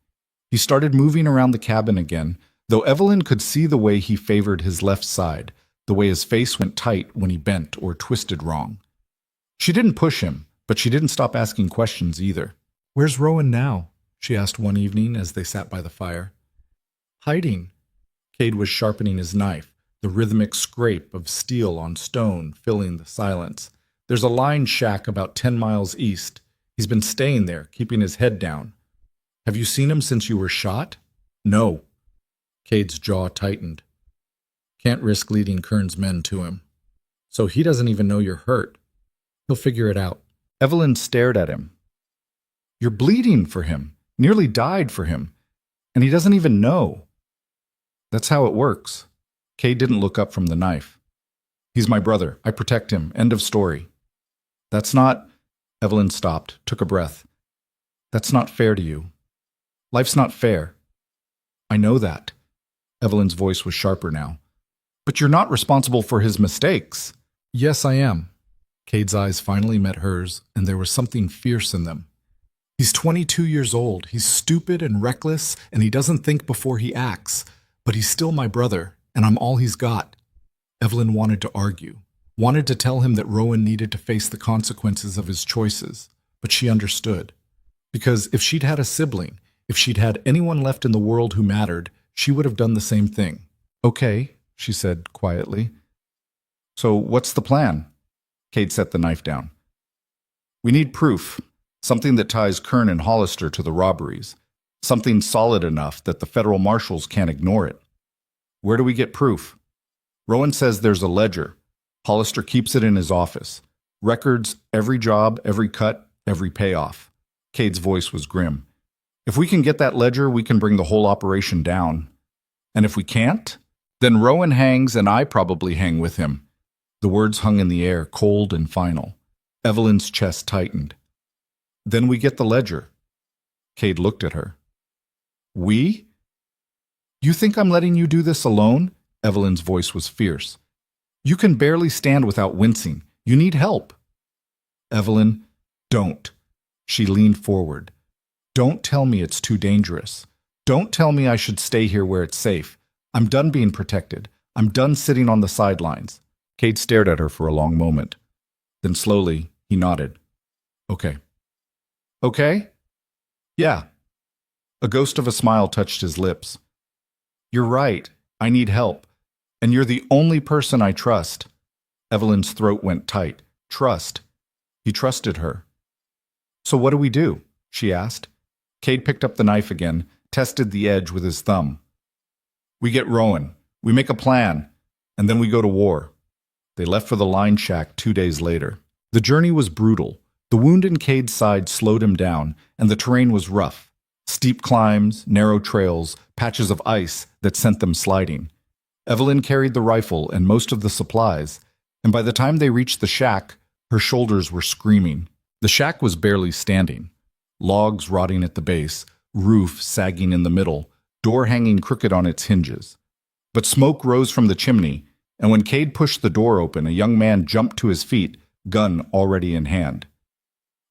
He started moving around the cabin again, though Evelyn could see the way he favored his left side, the way his face went tight when he bent or twisted wrong. She didn't push him, but she didn't stop asking questions either. "Where's Rowan now?" she asked one evening as they sat by the fire. "Hiding." Cade was sharpening his knife, the rhythmic scrape of steel on stone filling the silence. "There's a line shack about 10 miles east. He's been staying there, keeping his head down." "Have you seen him since you were shot?" "No." Cade's jaw tightened. "Can't risk leading Kern's men to him. So he doesn't even know you're hurt. He'll figure it out." Evelyn stared at him. "You're bleeding for him, nearly died for him, and he doesn't even know." "That's how it works." Cade didn't look up from the knife. "He's my brother. I protect him. End of story." "That's not—" Evelyn stopped, took a breath. That's not fair to you. Life's not fair. I know that. Evelyn's voice was sharper now. But you're not responsible for his mistakes. Yes, I am. Cade's eyes finally met hers, and there was something fierce in them. He's 22 years old. He's stupid and reckless, and he doesn't think before he acts. But he's still my brother, and I'm all he's got. Evelyn wanted to argue, wanted to tell him that Rowan needed to face the consequences of his choices, but she understood. Because if she'd had a sibling, if she'd had anyone left in the world who mattered, she would have done the same thing. Okay, she said quietly. So what's the plan? Cade set the knife down. We need proof, something that ties Kern and Hollister to the robberies, something solid enough that the federal marshals can't ignore it. Where do we get proof? Rowan says there's a ledger. Hollister keeps it in his office. Records, every job, every cut, every payoff. Cade's voice was grim. If we can get that ledger, we can bring the whole operation down. And if we can't, then Rowan hangs and I probably hang with him. The words hung in the air, cold and final. Evelyn's chest tightened. Then we get the ledger. Cade looked at her. We? You think I'm letting you do this alone? Evelyn's voice was fierce. You can barely stand without wincing. You need help. Evelyn, don't. She leaned forward. Don't tell me it's too dangerous. Don't tell me I should stay here where it's safe. I'm done being protected. I'm done sitting on the sidelines. Cade stared at her for a long moment. Then slowly, he nodded. Okay. Okay? Yeah. A ghost of a smile touched his lips. You're right. I need help. And you're the only person I trust. Evelyn's throat went tight. Trust. He trusted her. So what do we do? She asked. Cade picked up the knife again, tested the edge with his thumb. We get Rowan. We make a plan. And then we go to war. They left for the line shack 2 days later. The journey was brutal. The wound in Cade's side slowed him down, and the terrain was rough. Steep climbs, narrow trails, patches of ice that sent them sliding. Evelyn carried the rifle and most of the supplies, and by the time they reached the shack, her shoulders were screaming. The shack was barely standing. Logs rotting at the base, roof sagging in the middle, door hanging crooked on its hinges. But smoke rose from the chimney, and when Cade pushed the door open, a young man jumped to his feet, gun already in hand.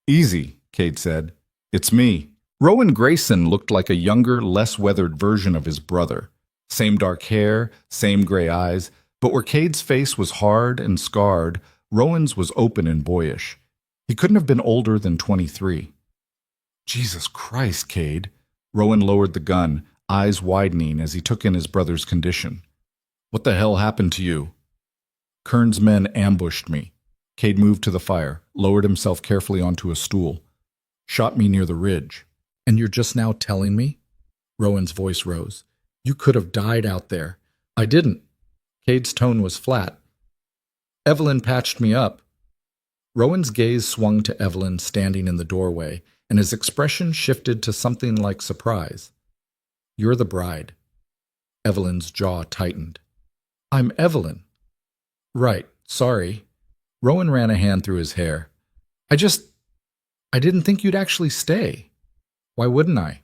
Easy, Cade said. It's me. Rowan Grayson looked like a younger, less weathered version of his brother. Same dark hair, same gray eyes, but where Cade's face was hard and scarred, Rowan's was open and boyish. He couldn't have been older than 23. Jesus Christ, Cade. Rowan lowered the gun, eyes widening as he took in his brother's condition. What the hell happened to you? Kern's men ambushed me. Cade moved to the fire, lowered himself carefully onto a stool. Shot me near the ridge. And you're just now telling me? Rowan's voice rose. You could have died out there. I didn't. Cade's tone was flat. Evelyn patched me up. Rowan's gaze swung to Evelyn standing in the doorway, and his expression shifted to something like surprise. You're the bride. Evelyn's jaw tightened. I'm Evelyn. Right, sorry. Rowan ran a hand through his hair. I didn't think you'd actually stay. Why wouldn't I?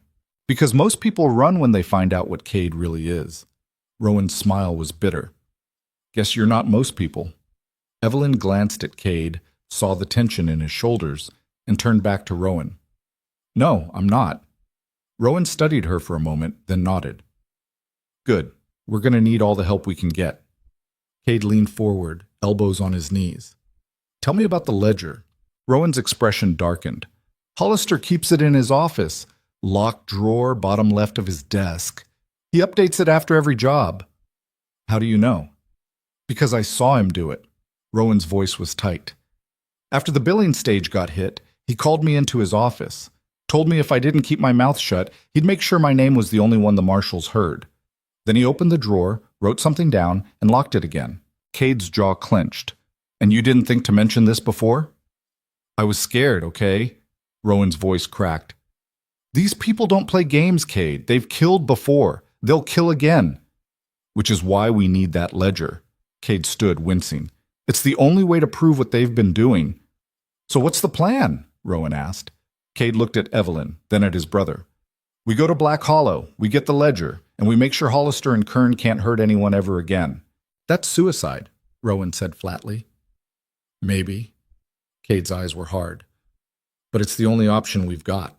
Because most people run when they find out what Cade really is. Rowan's smile was bitter. Guess you're not most people. Evelyn glanced at Cade, saw the tension in his shoulders, and turned back to Rowan. No, I'm not. Rowan studied her for a moment, then nodded. Good. We're going to need all the help we can get. Cade leaned forward, elbows on his knees. Tell me about the ledger. Rowan's expression darkened. Hollister keeps it in his office. Locked drawer, bottom left of his desk. He updates it after every job. How do you know? Because I saw him do it. Rowan's voice was tight. After the billing stage got hit, he called me into his office. Told me if I didn't keep my mouth shut, he'd make sure my name was the only one the marshals heard. Then he opened the drawer, wrote something down, and locked it again. Cade's jaw clenched. And you didn't think to mention this before? I was scared, okay? Rowan's voice cracked. These people don't play games, Cade. They've killed before. They'll kill again. Which is why we need that ledger. Cade stood, wincing. It's the only way to prove what they've been doing. So what's the plan? Rowan asked. Cade looked at Evelyn, then at his brother. We go to Black Hollow, we get the ledger, and we make sure Hollister and Kern can't hurt anyone ever again. That's suicide, Rowan said flatly. Maybe. Cade's eyes were hard. But it's the only option we've got.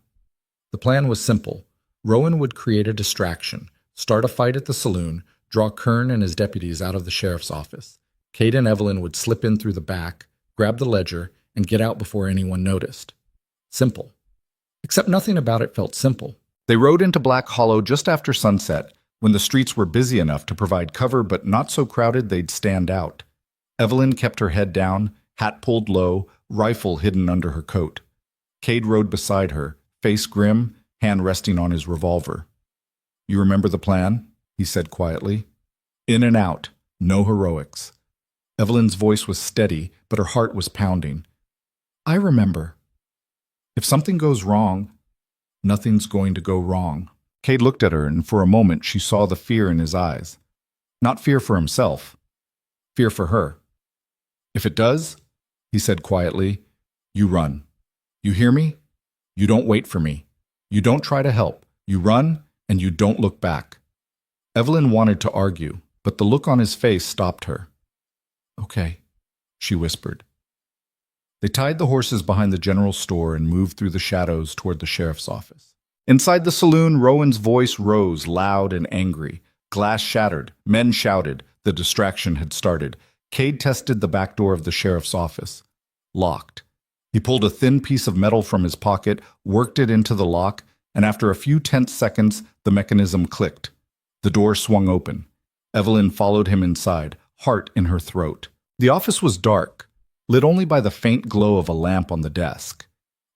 The plan was simple. Rowan would create a distraction, start a fight at the saloon, draw Kern and his deputies out of the sheriff's office. Cade and Evelyn would slip in through the back, grab the ledger, and get out before anyone noticed. Simple. Except nothing about it felt simple. They rode into Black Hollow just after sunset, when the streets were busy enough to provide cover but not so crowded they'd stand out. Evelyn kept her head down, hat pulled low, rifle hidden under her coat. Cade rode beside her, face grim, hand resting on his revolver. You remember the plan? He said quietly. In and out, no heroics. Evelyn's voice was steady, but her heart was pounding. I remember. If something goes wrong, nothing's going to go wrong. Cade looked at her, and for a moment she saw the fear in his eyes. Not fear for himself, fear for her. If it does, he said quietly, you run. You hear me? You don't wait for me. You don't try to help. You run, and you don't look back. Evelyn wanted to argue, but the look on his face stopped her. Okay, she whispered. They tied the horses behind the general store and moved through the shadows toward the sheriff's office. Inside the saloon, Rowan's voice rose, loud and angry. Glass shattered. Men shouted. The distraction had started. Cade tested the back door of the sheriff's office. Locked. He pulled a thin piece of metal from his pocket, worked it into the lock, and after a few tense seconds, the mechanism clicked. The door swung open. Evelyn followed him inside, heart in her throat. The office was dark, lit only by the faint glow of a lamp on the desk.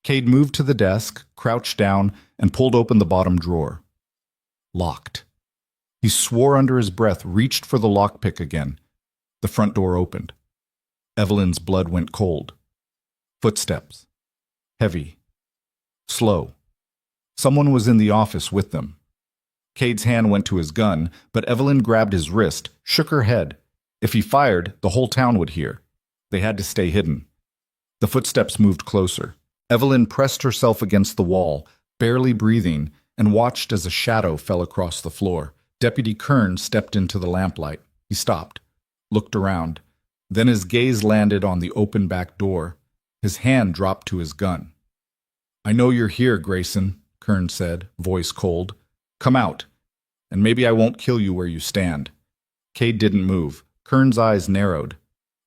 Cade moved to the desk, crouched down, and pulled open the bottom drawer. Locked. He swore under his breath, reached for the lockpick again. The front door opened. Evelyn's blood went cold. Footsteps. Heavy. Slow. Someone was in the office with them. Cade's hand went to his gun, but Evelyn grabbed his wrist, shook her head. If he fired, the whole town would hear. They had to stay hidden. The footsteps moved closer. Evelyn pressed herself against the wall, barely breathing, and watched as a shadow fell across the floor. Deputy Kern stepped into the lamplight. He stopped, looked around. Then his gaze landed on the open back door. His hand dropped to his gun. I know you're here, Grayson, Kern said, voice cold. Come out, and maybe I won't kill you where you stand. Cade didn't move. Kern's eyes narrowed.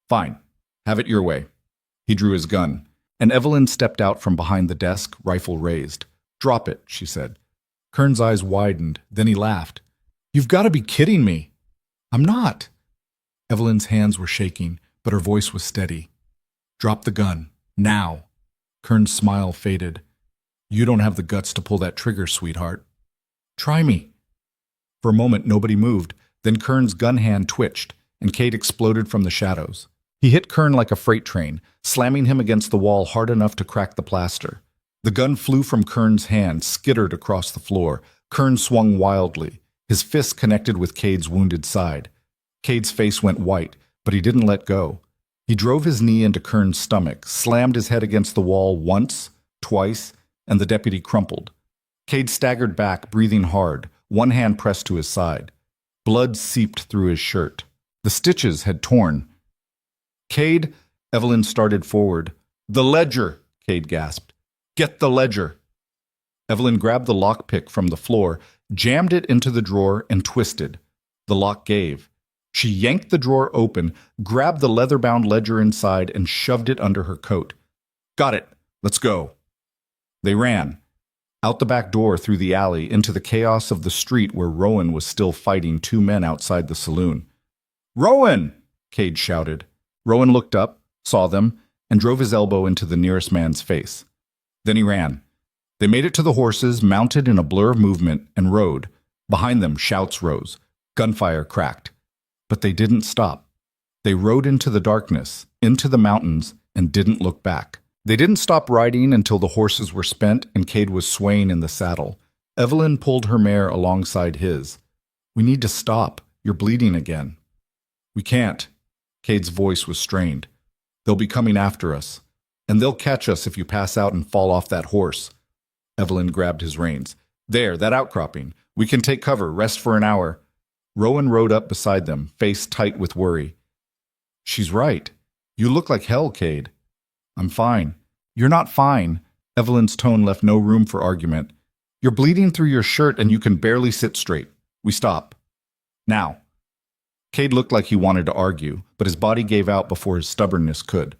Fine, have it your way. He drew his gun, and Evelyn stepped out from behind the desk, rifle raised. Drop it, she said. Kern's eyes widened, then he laughed. You've got to be kidding me. I'm not. Evelyn's hands were shaking, but her voice was steady. Drop the gun, now. Kern's smile faded. You don't have the guts to pull that trigger, sweetheart. Try me. For a moment, nobody moved. Then Kern's gun hand twitched, and Cade exploded from the shadows. He hit Kern like a freight train, slamming him against the wall hard enough to crack the plaster. The gun flew from Kern's hand, skittered across the floor. Kern swung wildly. His fist connected with Cade's wounded side. Cade's face went white, but he didn't let go. He drove his knee into Kern's stomach, slammed his head against the wall once, twice, and the deputy crumpled. Cade staggered back, breathing hard, one hand pressed to his side. Blood seeped through his shirt. The stitches had torn. Cade, Evelyn started forward. The ledger, Cade gasped. Get the ledger. Evelyn grabbed the lockpick from the floor, jammed it into the drawer, and twisted. The lock gave. She yanked the drawer open, grabbed the leather-bound ledger inside, and shoved it under her coat. Got it. Let's go. They ran. Out the back door, through the alley, into the chaos of the street where Rowan was still fighting two men outside the saloon. Rowan! Cade shouted. Rowan looked up, saw them, and drove his elbow into the nearest man's face. Then he ran. They made it to the horses, mounted in a blur of movement, and rode. Behind them, shouts rose. Gunfire cracked. But they didn't stop. They rode into the darkness, into the mountains, and didn't look back. They didn't stop riding until the horses were spent and Cade was swaying in the saddle. Evelyn pulled her mare alongside his. We need to stop. You're bleeding again. We can't. Cade's voice was strained. They'll be coming after us. And they'll catch us if you pass out and fall off that horse. Evelyn grabbed his reins. There, that outcropping. We can take cover, rest for an hour. Rowan rode up beside them, face tight with worry. She's right. You look like hell, Cade. I'm fine. You're not fine. Evelyn's tone left no room for argument. You're bleeding through your shirt and you can barely sit straight. We stop. Now. Cade looked like he wanted to argue, but his body gave out before his stubbornness could.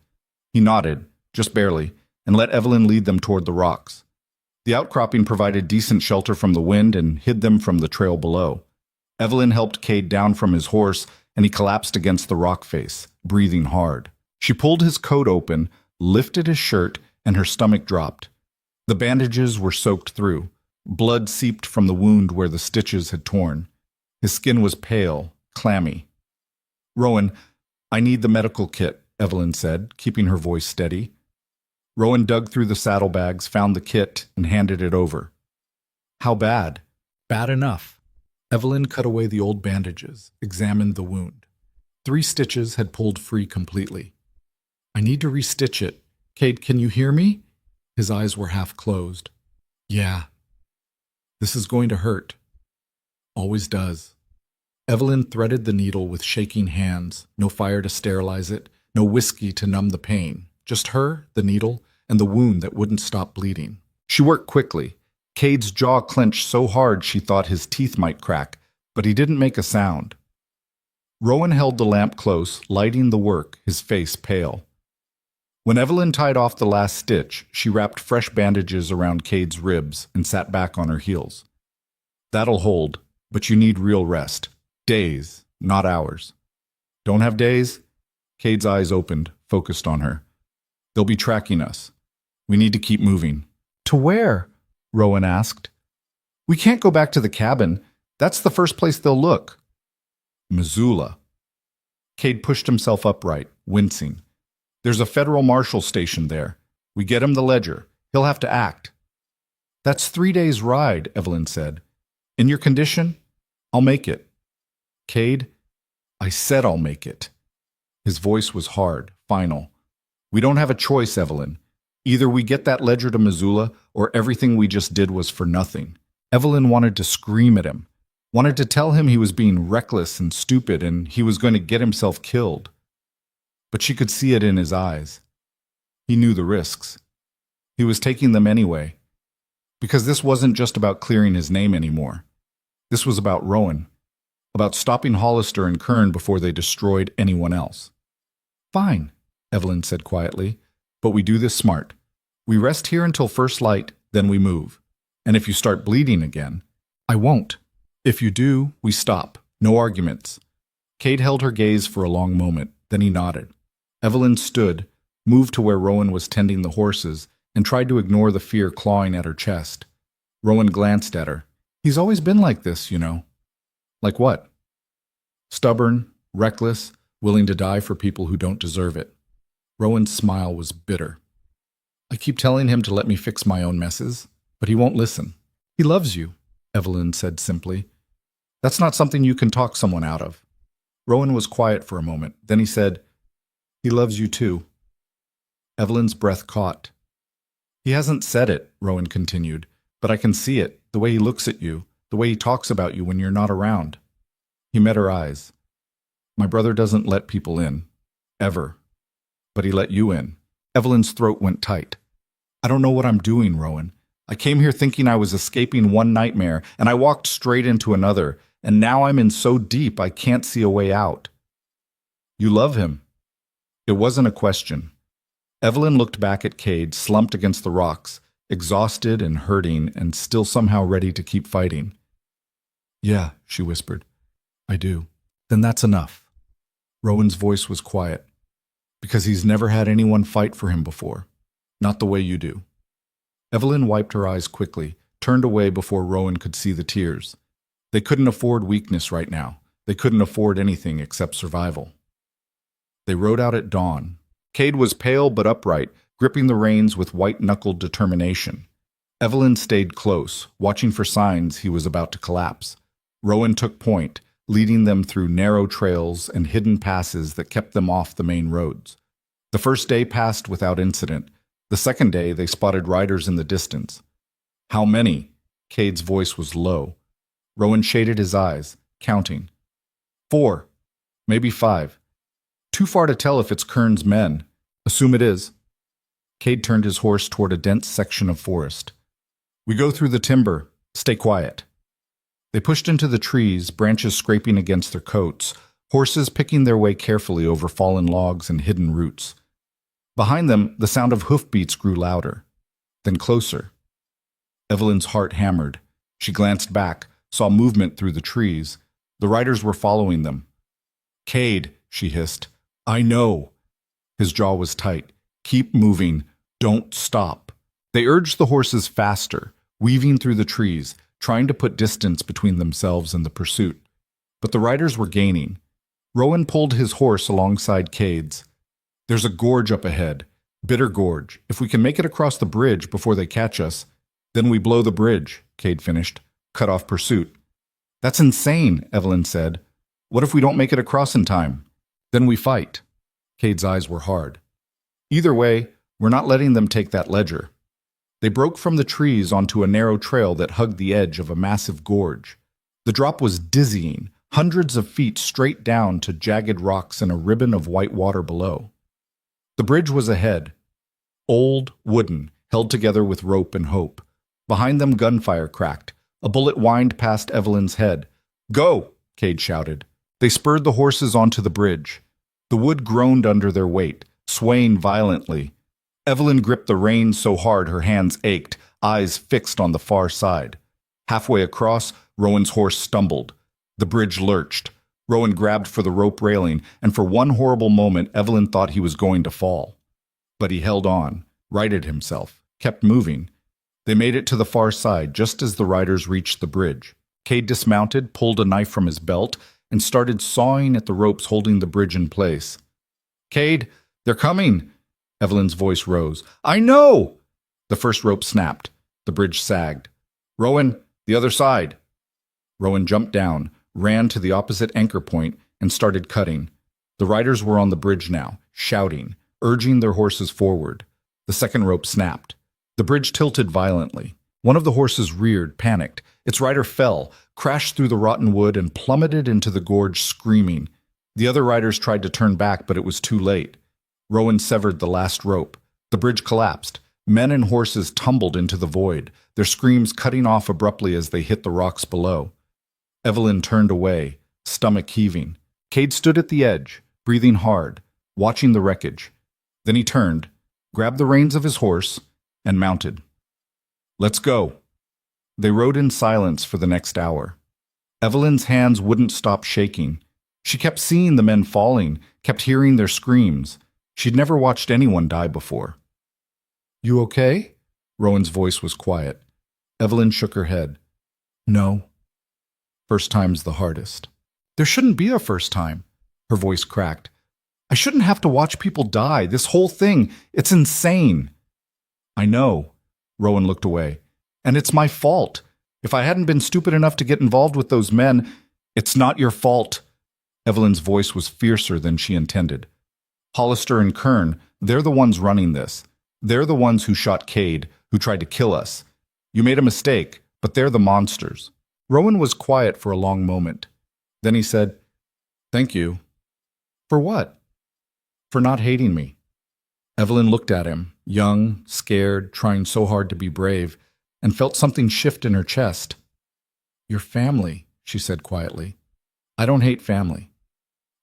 He nodded, just barely, and let Evelyn lead them toward the rocks. The outcropping provided decent shelter from the wind and hid them from the trail below. Evelyn helped Cade down from his horse, and he collapsed against the rock face, breathing hard. She pulled his coat open, lifted his shirt, and her stomach dropped. The bandages were soaked through. Blood seeped from the wound where the stitches had torn. His skin was pale, clammy. Rowan, I need the medical kit, Evelyn said, keeping her voice steady. Rowan dug through the saddlebags, found the kit, and handed it over. How bad? Bad enough. Evelyn cut away the old bandages, examined the wound. 3 stitches had pulled free completely. I need to restitch it. Cade, can you hear me? His eyes were half closed. Yeah. This is going to hurt. Always does. Evelyn threaded the needle with shaking hands, no fire to sterilize it, no whiskey to numb the pain. Just her, the needle, and the wound that wouldn't stop bleeding. She worked quickly. Cade's jaw clenched so hard she thought his teeth might crack, but he didn't make a sound. Rowan held the lamp close, lighting the work, his face pale. When Evelyn tied off the last stitch, she wrapped fresh bandages around Cade's ribs and sat back on her heels. That'll hold, but you need real rest. Days, not hours. Don't have days? Cade's eyes opened, focused on her. They'll be tracking us. We need to keep moving. To where? Rowan asked. We can't go back to the cabin. That's the first place they'll look. Missoula. Cade pushed himself upright, wincing. There's a federal marshal stationed there. We get him the ledger. He'll have to act. That's 3 days' ride, Evelyn said. In your condition, I'll make it. Cade, I said I'll make it. His voice was hard, final. We don't have a choice, Evelyn. Either we get that ledger to Missoula, or everything we just did was for nothing. Evelyn wanted to scream at him, wanted to tell him he was being reckless and stupid and he was going to get himself killed. But she could see it in his eyes. He knew the risks. He was taking them anyway. Because this wasn't just about clearing his name anymore. This was about Rowan. About stopping Hollister and Kern before they destroyed anyone else. Fine, Evelyn said quietly, but we do this smart. We rest here until first light, then we move. And if you start bleeding again, I won't. If you do, we stop. No arguments. Cade held her gaze for a long moment, then he nodded. Evelyn stood, moved to where Rowan was tending the horses, and tried to ignore the fear clawing at her chest. Rowan glanced at her. He's always been like this, you know. Like what? Stubborn, reckless, willing to die for people who don't deserve it. Rowan's smile was bitter. I keep telling him to let me fix my own messes, but he won't listen. He loves you, Evelyn said simply. That's not something you can talk someone out of. Rowan was quiet for a moment. Then he said, he loves you too. Evelyn's breath caught. He hasn't said it, Rowan continued, but I can see it, the way he looks at you, the way he talks about you when you're not around. He met her eyes. My brother doesn't let people in. Ever. But he let you in. Evelyn's throat went tight. I don't know what I'm doing, Rowan. I came here thinking I was escaping one nightmare, and I walked straight into another, and now I'm in so deep I can't see a way out. You love him. It wasn't a question. Evelyn looked back at Cade, slumped against the rocks, exhausted and hurting, and still somehow ready to keep fighting. Yeah, she whispered. I do. Then that's enough. Rowan's voice was quiet. Because he's never had anyone fight for him before. Not the way you do. Evelyn wiped her eyes quickly, turned away before Rowan could see the tears. They couldn't afford weakness right now. They couldn't afford anything except survival. They rode out at dawn. Cade was pale but upright, gripping the reins with white-knuckled determination. Evelyn stayed close, watching for signs he was about to collapse. Rowan took point, leading them through narrow trails and hidden passes that kept them off the main roads. The first day passed without incident. The second day, they spotted riders in the distance. How many? Cade's voice was low. Rowan shaded his eyes, counting. 4, maybe 5. Too far to tell if it's Kern's men. Assume it is. Cade turned his horse toward a dense section of forest. We go through the timber. Stay quiet. They pushed into the trees, branches scraping against their coats, horses picking their way carefully over fallen logs and hidden roots. Behind them, the sound of hoofbeats grew louder, then closer. Evelyn's heart hammered. She glanced back, saw movement through the trees. The riders were following them. Cade, she hissed. I know. His jaw was tight. Keep moving. Don't stop. They urged the horses faster, weaving through the trees, trying to put distance between themselves and the pursuit. But the riders were gaining. Rowan pulled his horse alongside Cade's. There's a gorge up ahead. Bitter Gorge. If we can make it across the bridge before they catch us, then we blow the bridge, Cade finished. Cut off pursuit. That's insane, Evelyn said. What if we don't make it across in time? Then we fight. Cade's eyes were hard. Either way, we're not letting them take that ledger. They broke from the trees onto a narrow trail that hugged the edge of a massive gorge. The drop was dizzying, hundreds of feet straight down to jagged rocks and a ribbon of white water below. The bridge was ahead, old, wooden, held together with rope and hope. Behind them, gunfire cracked. A bullet whined past Evelyn's head. Go, Cade shouted. They spurred the horses onto the bridge. The wood groaned under their weight, swaying violently. Evelyn gripped the reins so hard her hands ached, eyes fixed on the far side. Halfway across, Rowan's horse stumbled. The bridge lurched. Rowan grabbed for the rope railing, and for one horrible moment Evelyn thought he was going to fall. But he held on, righted himself, kept moving. They made it to the far side just as the riders reached the bridge. Cade dismounted, pulled a knife from his belt, and started sawing at the ropes holding the bridge in place. Cade, they're coming! Evelyn's voice rose. I know! The first rope snapped. The bridge sagged. Rowan, the other side! Rowan jumped down, ran to the opposite anchor point, and started cutting. The riders were on the bridge now, shouting, urging their horses forward. The second rope snapped. The bridge tilted violently. One of the horses reared, panicked. Its rider fell, crashed through the rotten wood, and plummeted into the gorge, screaming. The other riders tried to turn back, but it was too late. Rowan severed the last rope. The bridge collapsed. Men and horses tumbled into the void, their screams cutting off abruptly as they hit the rocks below. Evelyn turned away, stomach heaving. Cade stood at the edge, breathing hard, watching the wreckage. Then he turned, grabbed the reins of his horse, and mounted. Let's go. They rode in silence for the next hour. Evelyn's hands wouldn't stop shaking. She kept seeing the men falling, kept hearing their screams. She'd never watched anyone die before. You okay? Rowan's voice was quiet. Evelyn shook her head. No. First time's the hardest. There shouldn't be a first time. Her voice cracked. I shouldn't have to watch people die. This whole thing, it's insane. I know. Rowan looked away. And it's my fault. If I hadn't been stupid enough to get involved with those men, it's not your fault. Evelyn's voice was fiercer than she intended. Hollister and Kern, they're the ones running this. They're the ones who shot Cade, who tried to kill us. You made a mistake, but they're the monsters. Rowan was quiet for a long moment. Then he said, Thank you. For what? For not hating me. Evelyn looked at him, young, scared, trying so hard to be brave, and felt something shift in her chest. Your family, she said quietly. I don't hate family.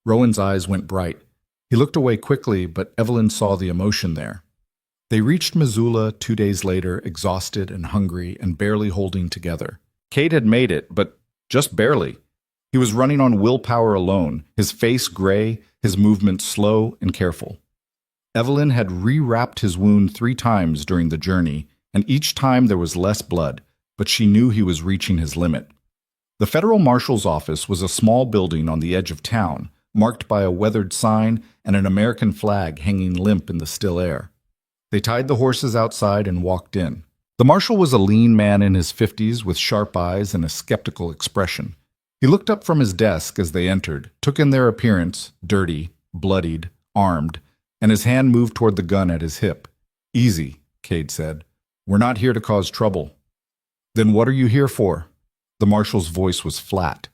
Rowan's eyes went bright. He looked away quickly, but Evelyn saw the emotion there. They reached Missoula 2 days later, exhausted and hungry and barely holding together. Cade had made it, but just barely. He was running on willpower alone, his face gray, his movements slow and careful. Evelyn had rewrapped his wound 3 times during the journey, and each time there was less blood, but she knew he was reaching his limit. The federal marshal's office was a small building on the edge of town, marked by a weathered sign and an American flag hanging limp in the still air. They tied the horses outside and walked in. The marshal was a lean man in his 50s with sharp eyes and a skeptical expression. He looked up from his desk as they entered, took in their appearance, dirty, bloodied, armed, and his hand moved toward the gun at his hip. Easy, Cade said. We're not here to cause trouble. Then what are you here for? The marshal's voice was flat.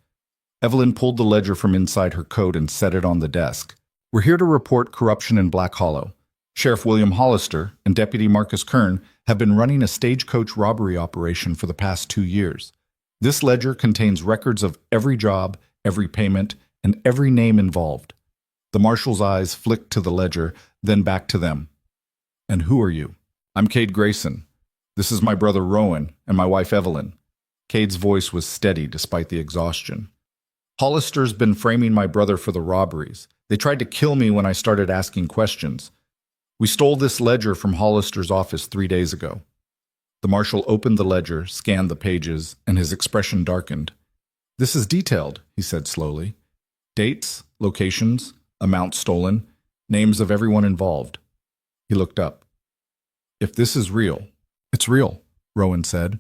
Evelyn pulled the ledger from inside her coat and set it on the desk. We're here to report corruption in Black Hollow. Sheriff William Hollister and Deputy Marcus Kern have been running a stagecoach robbery operation for the past 2 years. This ledger contains records of every job, every payment, and every name involved. The marshal's eyes flicked to the ledger, then back to them. And who are you? I'm Cade Grayson. This is my brother Rowan and my wife Evelyn. Cade's voice was steady despite the exhaustion. Hollister's been framing my brother for the robberies. They tried to kill me when I started asking questions. We stole this ledger from Hollister's office 3 days ago. The marshal opened the ledger, scanned the pages, and his expression darkened. This is detailed, he said slowly. Dates, locations, amounts stolen, names of everyone involved. He looked up. If this is real, it's real, Rowan said.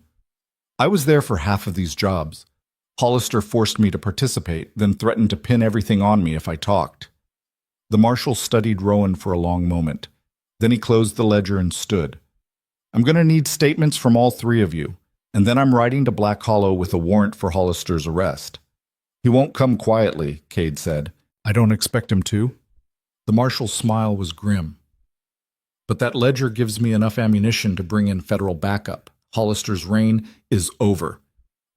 I was there for half of these jobs. Hollister forced me to participate, then threatened to pin everything on me if I talked. The marshal studied Rowan for a long moment. Then he closed the ledger and stood. I'm going to need statements from all 3 of you, and then I'm riding to Black Hollow with a warrant for Hollister's arrest. He won't come quietly, Cade said. I don't expect him to. The marshal's smile was grim. But that ledger gives me enough ammunition to bring in federal backup. Hollister's reign is over.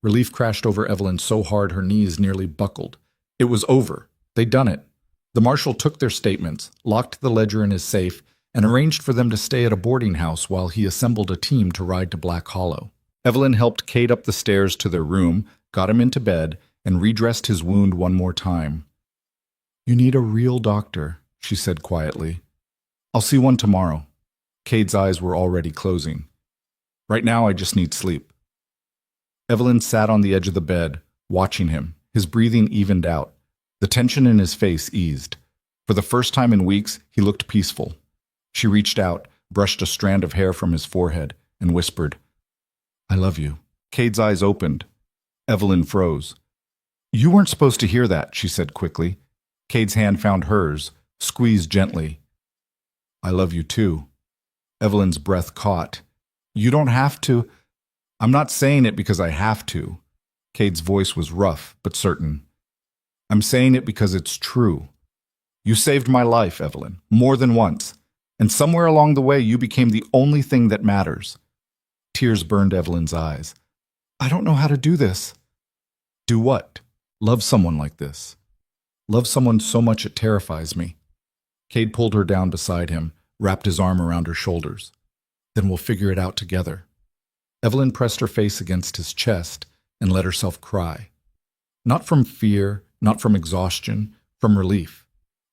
Relief crashed over Evelyn so hard her knees nearly buckled. It was over. They'd done it. The marshal took their statements, locked the ledger in his safe, and arranged for them to stay at a boarding house while he assembled a team to ride to Black Hollow. Evelyn helped Cade up the stairs to their room, got him into bed, and redressed his wound one more time. You need a real doctor, she said quietly. I'll see one tomorrow. Cade's eyes were already closing. Right now I just need sleep. Evelyn sat on the edge of the bed, watching him. His breathing evened out. The tension in his face eased. For the first time in weeks, he looked peaceful. She reached out, brushed a strand of hair from his forehead, and whispered, I love you. Cade's eyes opened. Evelyn froze. You weren't supposed to hear that, she said quickly. Cade's hand found hers, squeezed gently. I love you too. Evelyn's breath caught. You don't have to. I'm not saying it because I have to. Cade's voice was rough, but certain. I'm saying it because it's true. You saved my life, Evelyn, more than once. And somewhere along the way, you became the only thing that matters. Tears burned Evelyn's eyes. I don't know how to do this. Do what? Love someone like this. Love someone so much it terrifies me. Cade pulled her down beside him, wrapped his arm around her shoulders. Then we'll figure it out together. Evelyn pressed her face against his chest and let herself cry. Not from fear, not from exhaustion, from relief.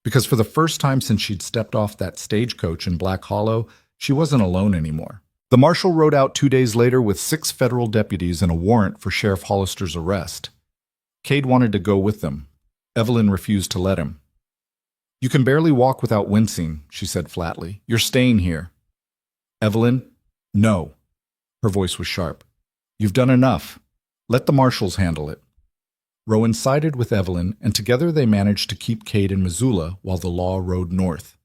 Because for the first time since she'd stepped off that stagecoach in Black Hollow, she wasn't alone anymore. The marshal rode out 2 days later with 6 federal deputies and a warrant for Sheriff Hollister's arrest. Cade wanted to go with them. Evelyn refused to let him. You can barely walk without wincing, she said flatly. You're staying here. Evelyn, no. Her voice was sharp. You've done enough. Let the marshals handle it. Rowan sided with Evelyn, and together they managed to keep Cade in Missoula while the law rode north.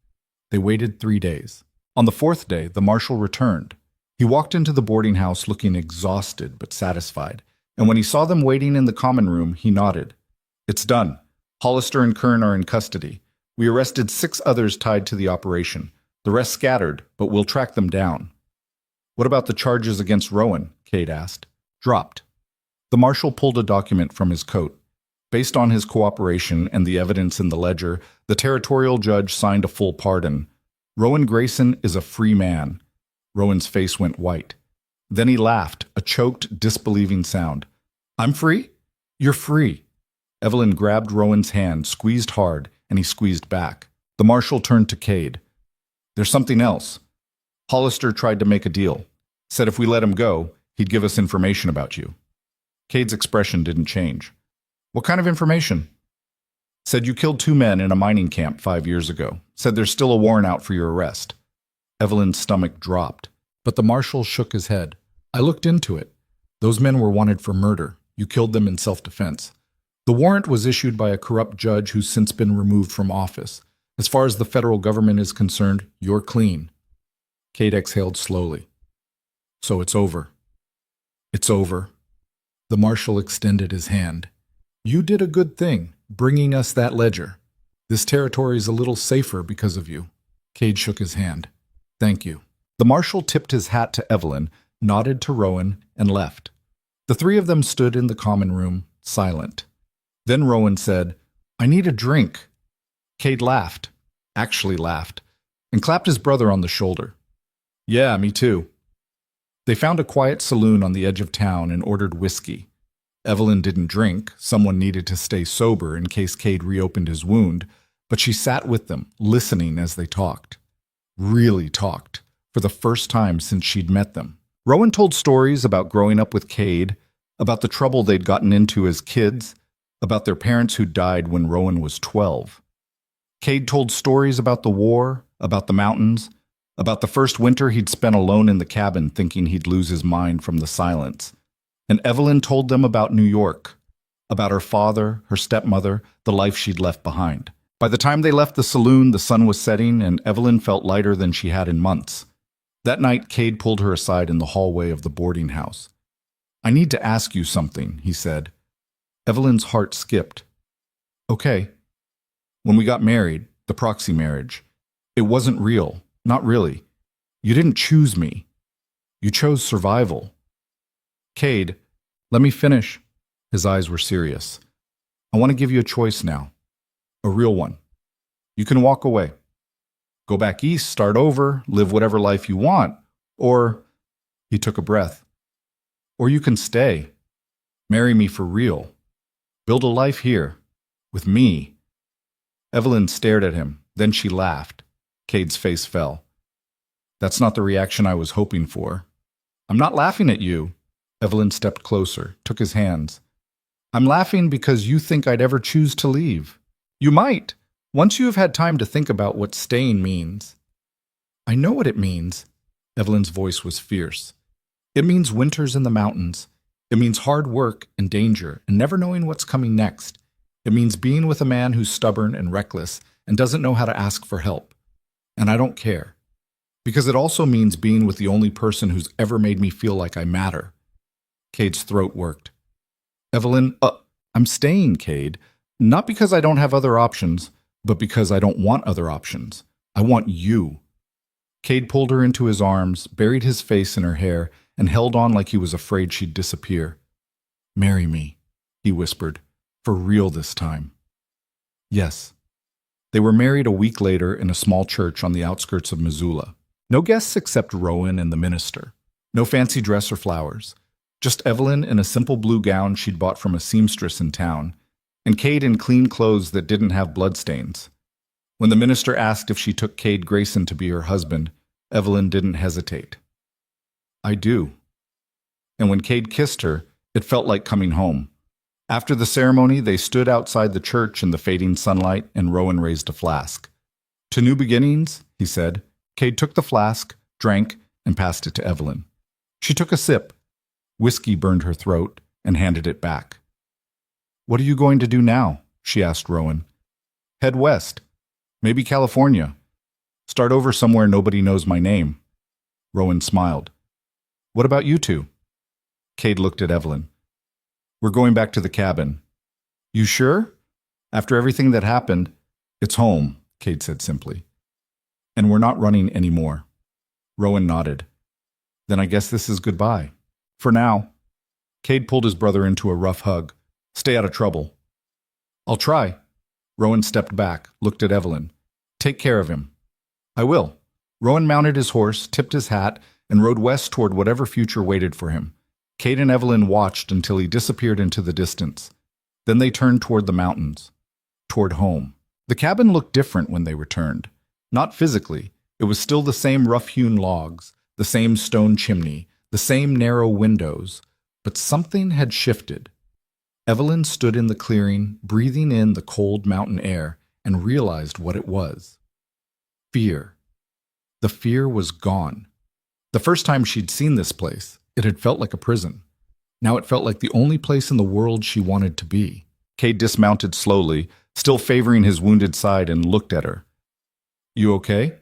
They waited 3 days. On the 4th day, the marshal returned. He walked into the boarding house looking exhausted but satisfied, and when he saw them waiting in the common room, he nodded. It's done. Hollister and Kern are in custody. We arrested 6 others tied to the operation. The rest scattered, but we'll track them down. What about the charges against Rowan? Cade asked. Dropped. The marshal pulled a document from his coat. Based on his cooperation and the evidence in the ledger, the territorial judge signed a full pardon. Rowan Grayson is a free man. Rowan's face went white. Then he laughed, a choked, disbelieving sound. I'm free? You're free. Evelyn grabbed Rowan's hand, squeezed hard, and he squeezed back. The marshal turned to Cade. There's something else. Hollister tried to make a deal. Said if we let him go, he'd give us information about you. Cade's expression didn't change. What kind of information? Said you killed 2 men in a mining camp 5 years ago. Said there's still a warrant out for your arrest. Evelyn's stomach dropped, but the marshal shook his head. I looked into it. Those men were wanted for murder. You killed them in self-defense. The warrant was issued by a corrupt judge who's since been removed from office. As far as the federal government is concerned, you're clean. Cade exhaled slowly. So it's over. It's over. The marshal extended his hand. You did a good thing, bringing us that ledger. This territory is a little safer because of you. Cade shook his hand. Thank you. The marshal tipped his hat to Evelyn, nodded to Rowan, and left. The three of them stood in the common room, silent. Then Rowan said, I need a drink. Cade laughed, actually laughed, and clapped his brother on the shoulder. Yeah, me too. They found a quiet saloon on the edge of town and ordered whiskey. Evelyn didn't drink, someone needed to stay sober in case Cade reopened his wound, but she sat with them, listening as they talked. Really talked, for the first time since she'd met them. Rowan told stories about growing up with Cade, about the trouble they'd gotten into as kids, about their parents who died when Rowan was 12. Cade told stories about the war, about the mountains, about the first winter he'd spent alone in the cabin thinking he'd lose his mind from the silence. And Evelyn told them about New York, about her father, her stepmother, the life she'd left behind. By the time they left the saloon, the sun was setting, and Evelyn felt lighter than she had in months. That night, Cade pulled her aside in the hallway of the boarding house. I need to ask you something, he said. Evelyn's heart skipped. Okay. When we got married, the proxy marriage, it wasn't real, not really. You didn't choose me. You chose survival. Cade, let me finish. His eyes were serious. I want to give you a choice now. A real one. You can walk away. Go back east, start over, live whatever life you want. Or, he took a breath. Or you can stay. Marry me for real. Build a life here. With me. Evelyn stared at him. Then she laughed. Cade's face fell. That's not the reaction I was hoping for. I'm not laughing at you. Evelyn stepped closer, took his hands. I'm laughing because you think I'd ever choose to leave. You might, once you have had time to think about what staying means. I know what it means. Evelyn's voice was fierce. It means winters in the mountains. It means hard work and danger and never knowing what's coming next. It means being with a man who's stubborn and reckless and doesn't know how to ask for help. And I don't care. Because it also means being with the only person who's ever made me feel like I matter. Cade's throat worked. Evelyn, I'm staying, Cade. Not because I don't have other options, but because I don't want other options. I want you. Cade pulled her into his arms, buried his face in her hair, and held on like he was afraid she'd disappear. Marry me, he whispered, for real this time. Yes. They were married a week later in a small church on the outskirts of Missoula. No guests except Rowan and the minister. No fancy dress or flowers. Just Evelyn in a simple blue gown she'd bought from a seamstress in town, and Cade in clean clothes that didn't have bloodstains. When the minister asked if she took Cade Grayson to be her husband, Evelyn didn't hesitate. I do. And when Cade kissed her, it felt like coming home. After the ceremony, they stood outside the church in the fading sunlight, and Rowan raised a flask. To new beginnings, he said. Cade took the flask, drank, and passed it to Evelyn. She took a sip. Whiskey burned her throat, and handed it back. What are you going to do now? She asked Rowan. Head west. Maybe California. Start over somewhere nobody knows my name. Rowan smiled. What about you two? Cade looked at Evelyn. We're going back to the cabin. You sure? After everything that happened, it's home, Cade said simply. And we're not running anymore. Rowan nodded. Then I guess this is goodbye. For now. Cade pulled his brother into a rough hug. Stay out of trouble. I'll try. Rowan stepped back, looked at Evelyn. Take care of him. I will. Rowan mounted his horse, tipped his hat, and rode west toward whatever future waited for him. Cade and Evelyn watched until he disappeared into the distance. Then they turned toward the mountains, toward home. The cabin looked different when they returned. Not physically. It was still the same rough-hewn logs, the same stone chimney, the same narrow windows, but something had shifted. Evelyn stood in the clearing, breathing in the cold mountain air, and realized what it was. Fear. The fear was gone. The first time she'd seen this place, it had felt like a prison. Now it felt like the only place in the world she wanted to be. Cade dismounted slowly, still favoring his wounded side, and looked at her. You okay?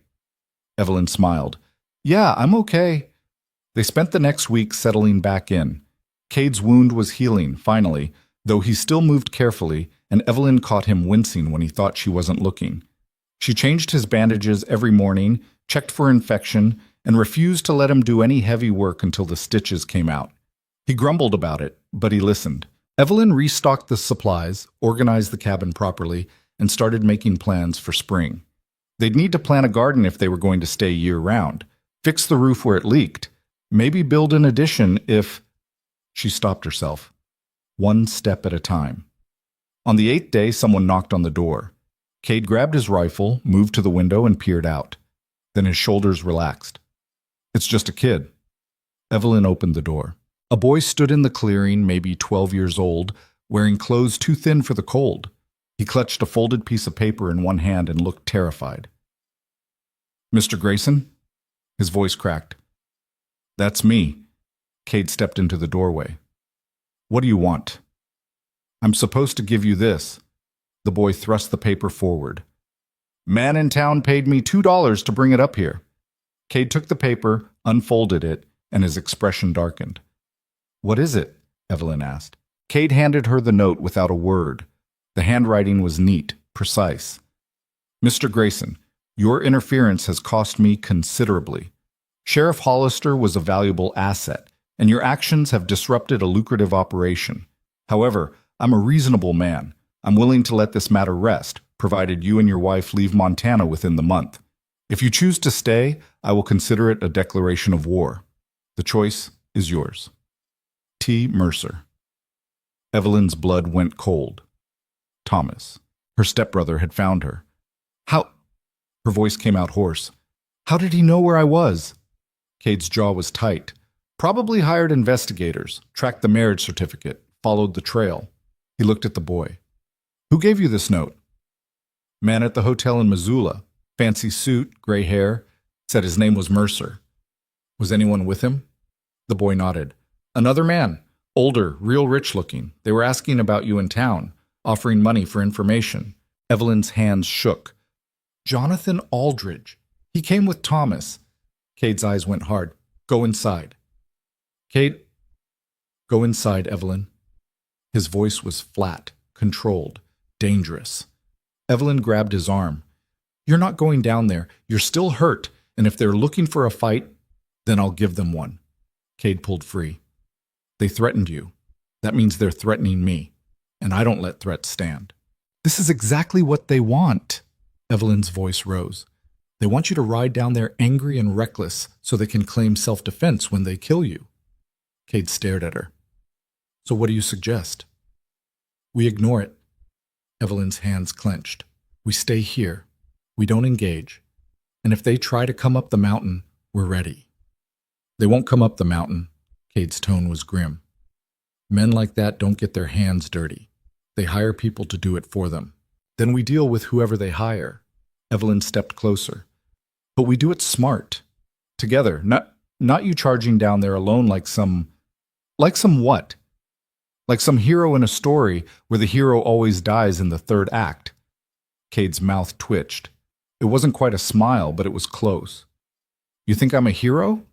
Evelyn smiled. Yeah, I'm okay. They spent the next week settling back in. Cade's wound was healing, finally, though he still moved carefully, and Evelyn caught him wincing when he thought she wasn't looking. She changed his bandages every morning, checked for infection, and refused to let him do any heavy work until the stitches came out. He grumbled about it, but he listened. Evelyn restocked the supplies, organized the cabin properly, and started making plans for spring. They'd need to plant a garden if they were going to stay year-round, fix the roof where it leaked, maybe build an addition if... She stopped herself. One step at a time. On the 8th day, someone knocked on the door. Cade grabbed his rifle, moved to the window, and peered out. Then his shoulders relaxed. It's just a kid. Evelyn opened the door. A boy stood in the clearing, maybe 12 years old, wearing clothes too thin for the cold. He clutched a folded piece of paper in one hand and looked terrified. Mr. Grayson? His voice cracked. That's me. Cade stepped into the doorway. What do you want? I'm supposed to give you this. The boy thrust the paper forward. Man in town paid me $2 to bring it up here. Cade took the paper, unfolded it, and his expression darkened. What is it? Evelyn asked. Cade handed her the note without a word. The handwriting was neat, precise. Mr. Grayson, your interference has cost me considerably. Sheriff Hollister was a valuable asset, and your actions have disrupted a lucrative operation. However, I'm a reasonable man. I'm willing to let this matter rest, provided you and your wife leave Montana within the month. If you choose to stay, I will consider it a declaration of war. The choice is yours. T. Mercer. Evelyn's blood went cold. Thomas. Her stepbrother had found her. How? Her voice came out hoarse. How did he know where I was? Cade's jaw was tight. Probably hired investigators, tracked the marriage certificate, followed the trail. He looked at the boy. Who gave you this note? Man at the hotel in Missoula. Fancy suit, gray hair. Said his name was Mercer. Was anyone with him? The boy nodded. Another man. Older, real rich looking. They were asking about you in town, offering money for information. Evelyn's hands shook. Jonathan Aldridge. He came with Thomas. Cade's eyes went hard. Go inside. Cade. Go inside, Evelyn. His voice was flat, controlled, dangerous. Evelyn grabbed his arm. You're not going down there. You're still hurt, and if they're looking for a fight, then I'll give them one. Cade pulled free. They threatened you. That means they're threatening me, and I don't let threats stand. This is exactly what they want. Evelyn's voice rose. They want you to ride down there angry and reckless so they can claim self-defense when they kill you. Cade stared at her. So what do you suggest? We ignore it. Evelyn's hands clenched. We stay here. We don't engage. And if they try to come up the mountain, we're ready. They won't come up the mountain. Cade's tone was grim. Men like that don't get their hands dirty. They hire people to do it for them. Then we deal with whoever they hire. Evelyn stepped closer. But we do it smart. Together, not you charging down there alone like some what? Like some hero in a story where the hero always dies in the third act. Cade's mouth twitched. It wasn't quite a smile, but it was close. You think I'm a hero?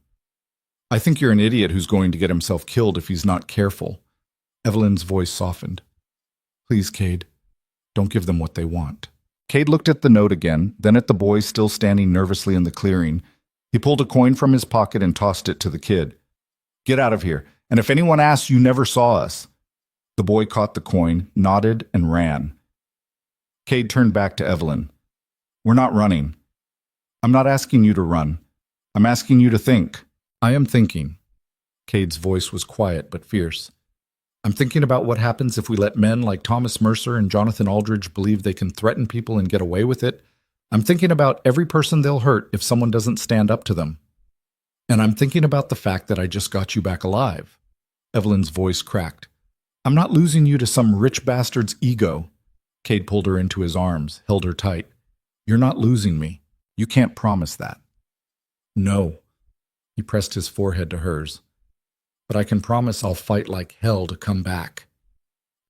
I think you're an idiot who's going to get himself killed if he's not careful. Evelyn's voice softened. Please, Cade, don't give them what they want. Cade looked at the note again, then at the boy still standing nervously in the clearing. He pulled a coin from his pocket and tossed it to the kid. Get out of here, and if anyone asks, you never saw us. The boy caught the coin, nodded, and ran. Cade turned back to Evelyn. We're not running. I'm not asking you to run. I'm asking you to think. I am thinking. Cade's voice was quiet but fierce. I'm thinking about what happens if we let men like Thomas Mercer and Jonathan Aldridge believe they can threaten people and get away with it. I'm thinking about every person they'll hurt if someone doesn't stand up to them. And I'm thinking about the fact that I just got you back alive. Evelyn's voice cracked. I'm not losing you to some rich bastard's ego. Cade pulled her into his arms, held her tight. You're not losing me. You can't promise that. No. He pressed his forehead to hers. But I can promise I'll fight like hell to come back.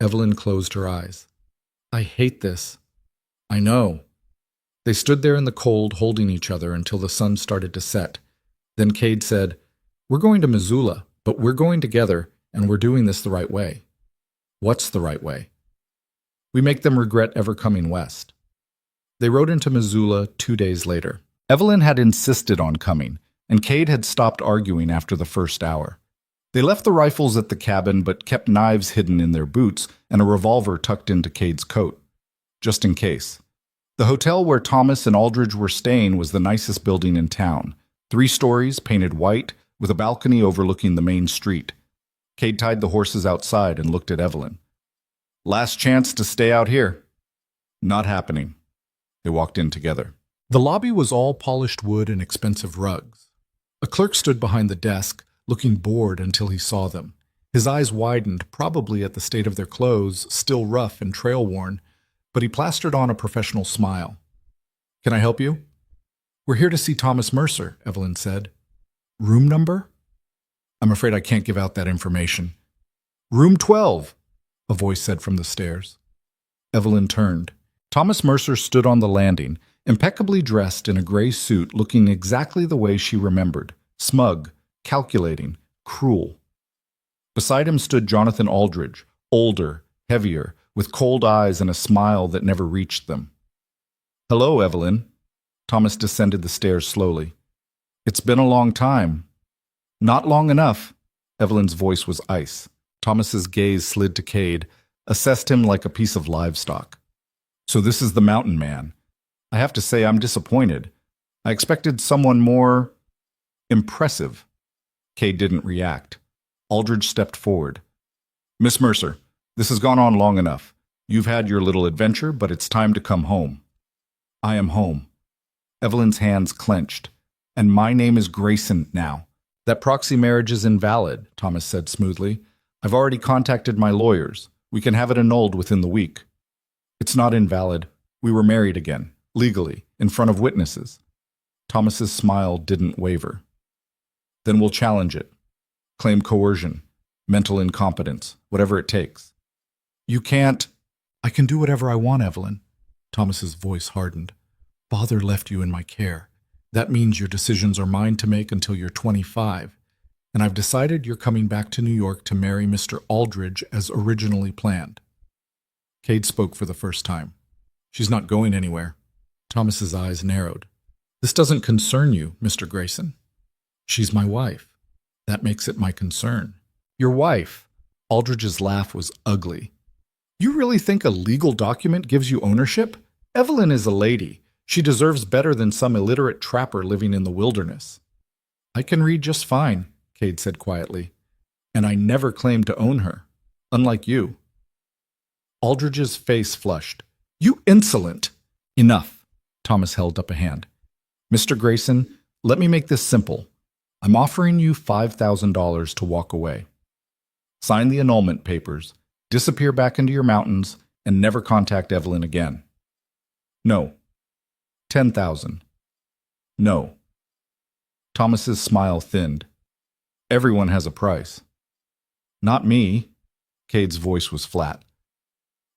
Evelyn closed her eyes. I hate this. I know. They stood there in the cold, holding each other until the sun started to set. Then Cade said, "We're going to Missoula, but we're going together, and we're doing this the right way." "What's the right way?" "We make them regret ever coming west." They rode into Missoula 2 days later. Evelyn had insisted on coming, and Cade had stopped arguing after the first hour. They left the rifles at the cabin but kept knives hidden in their boots and a revolver tucked into Cade's coat, just in case. The hotel where Thomas and Aldridge were staying was the nicest building in town, 3 stories, painted white, with a balcony overlooking the main street. Cade tied the horses outside and looked at Evelyn. "Last chance to stay out here." "Not happening." They walked in together. The lobby was all polished wood and expensive rugs. A clerk stood behind the desk, looking bored until he saw them. His eyes widened, probably at the state of their clothes, still rough and trail-worn, but he plastered on a professional smile. "Can I help you?" "We're here to see Thomas Mercer," Evelyn said. "Room number?" "I'm afraid I can't give out that information." "Room 12," a voice said from the stairs. Evelyn turned. Thomas Mercer stood on the landing, impeccably dressed in a gray suit, looking exactly the way she remembered, smug, calculating, cruel. Beside him stood Jonathan Aldridge, older, heavier, with cold eyes and a smile that never reached them. "Hello, Evelyn." Thomas descended the stairs slowly. "It's been a long time." "Not long enough." Evelyn's voice was ice. Thomas's gaze slid to Cade, assessed him like a piece of livestock. "So this is the mountain man. I have to say I'm disappointed. I expected someone more impressive." Cade didn't react. Aldridge stepped forward. "Miss Mercer, this has gone on long enough. You've had your little adventure, but it's time to come home." "I am home." Evelyn's hands clenched. "And my name is Grayson now." "That proxy marriage is invalid," Thomas said smoothly. "I've already contacted my lawyers. We can have it annulled within the week." "It's not invalid. We were married again, legally, in front of witnesses." Thomas's smile didn't waver. "Then we'll challenge it. Claim coercion, mental incompetence, whatever it takes." "You can't—" "I can do whatever I want, Evelyn." Thomas's voice hardened. "Father left you in my care. That means your decisions are mine to make until you're 25. And I've decided you're coming back to New York to marry Mr. Aldridge as originally planned." Cade spoke for the first time. "She's not going anywhere." Thomas's eyes narrowed. "This doesn't concern you, Mr. Grayson." "She's my wife. That makes it my concern." "Your wife?" Aldridge's laugh was ugly. "You really think a legal document gives you ownership? Evelyn is a lady. She deserves better than some illiterate trapper living in the wilderness." "I can read just fine," Cade said quietly. "And I never claimed to own her, unlike you." Aldridge's face flushed. "You insolent!" "Enough." Thomas held up a hand. "Mr. Grayson, let me make this simple. I'm offering you $5,000 to walk away. Sign the annulment papers, disappear back into your mountains, and never contact Evelyn again." "No." "10,000. "No." Thomas's smile thinned. "Everyone has a price." "Not me." Cade's voice was flat.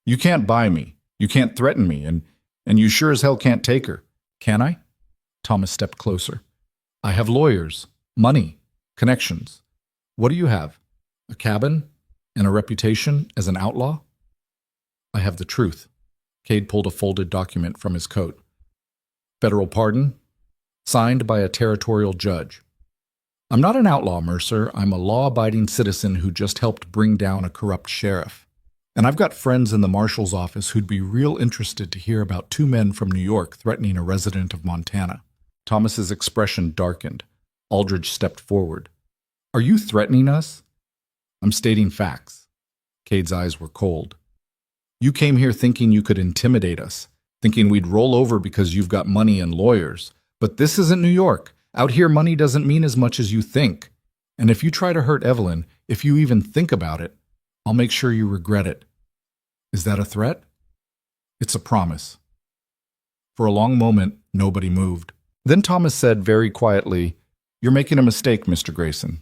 "You can't buy me. You can't threaten me, and you sure as hell can't take her." "Can I?" Thomas stepped closer. "I have lawyers, money, connections. What do you have? A cabin and a reputation as an outlaw?" "I have the truth." Cade pulled a folded document from his coat. "Federal pardon, signed by a territorial judge. I'm not an outlaw, Mercer. I'm a law-abiding citizen who just helped bring down a corrupt sheriff. And I've got friends in the marshal's office who'd be real interested to hear about 2 men from New York threatening a resident of Montana." Thomas's expression darkened. Aldridge stepped forward. "Are you threatening us?" "I'm stating facts." Cade's eyes were cold. "You came here thinking you could intimidate us, thinking we'd roll over because you've got money and lawyers. But this isn't New York. Out here, money doesn't mean as much as you think. And if you try to hurt Evelyn, if you even think about it, I'll make sure you regret it." "Is that a threat?" "It's a promise." For a long moment, nobody moved. Then Thomas said very quietly, "You're making a mistake, Mr. Grayson."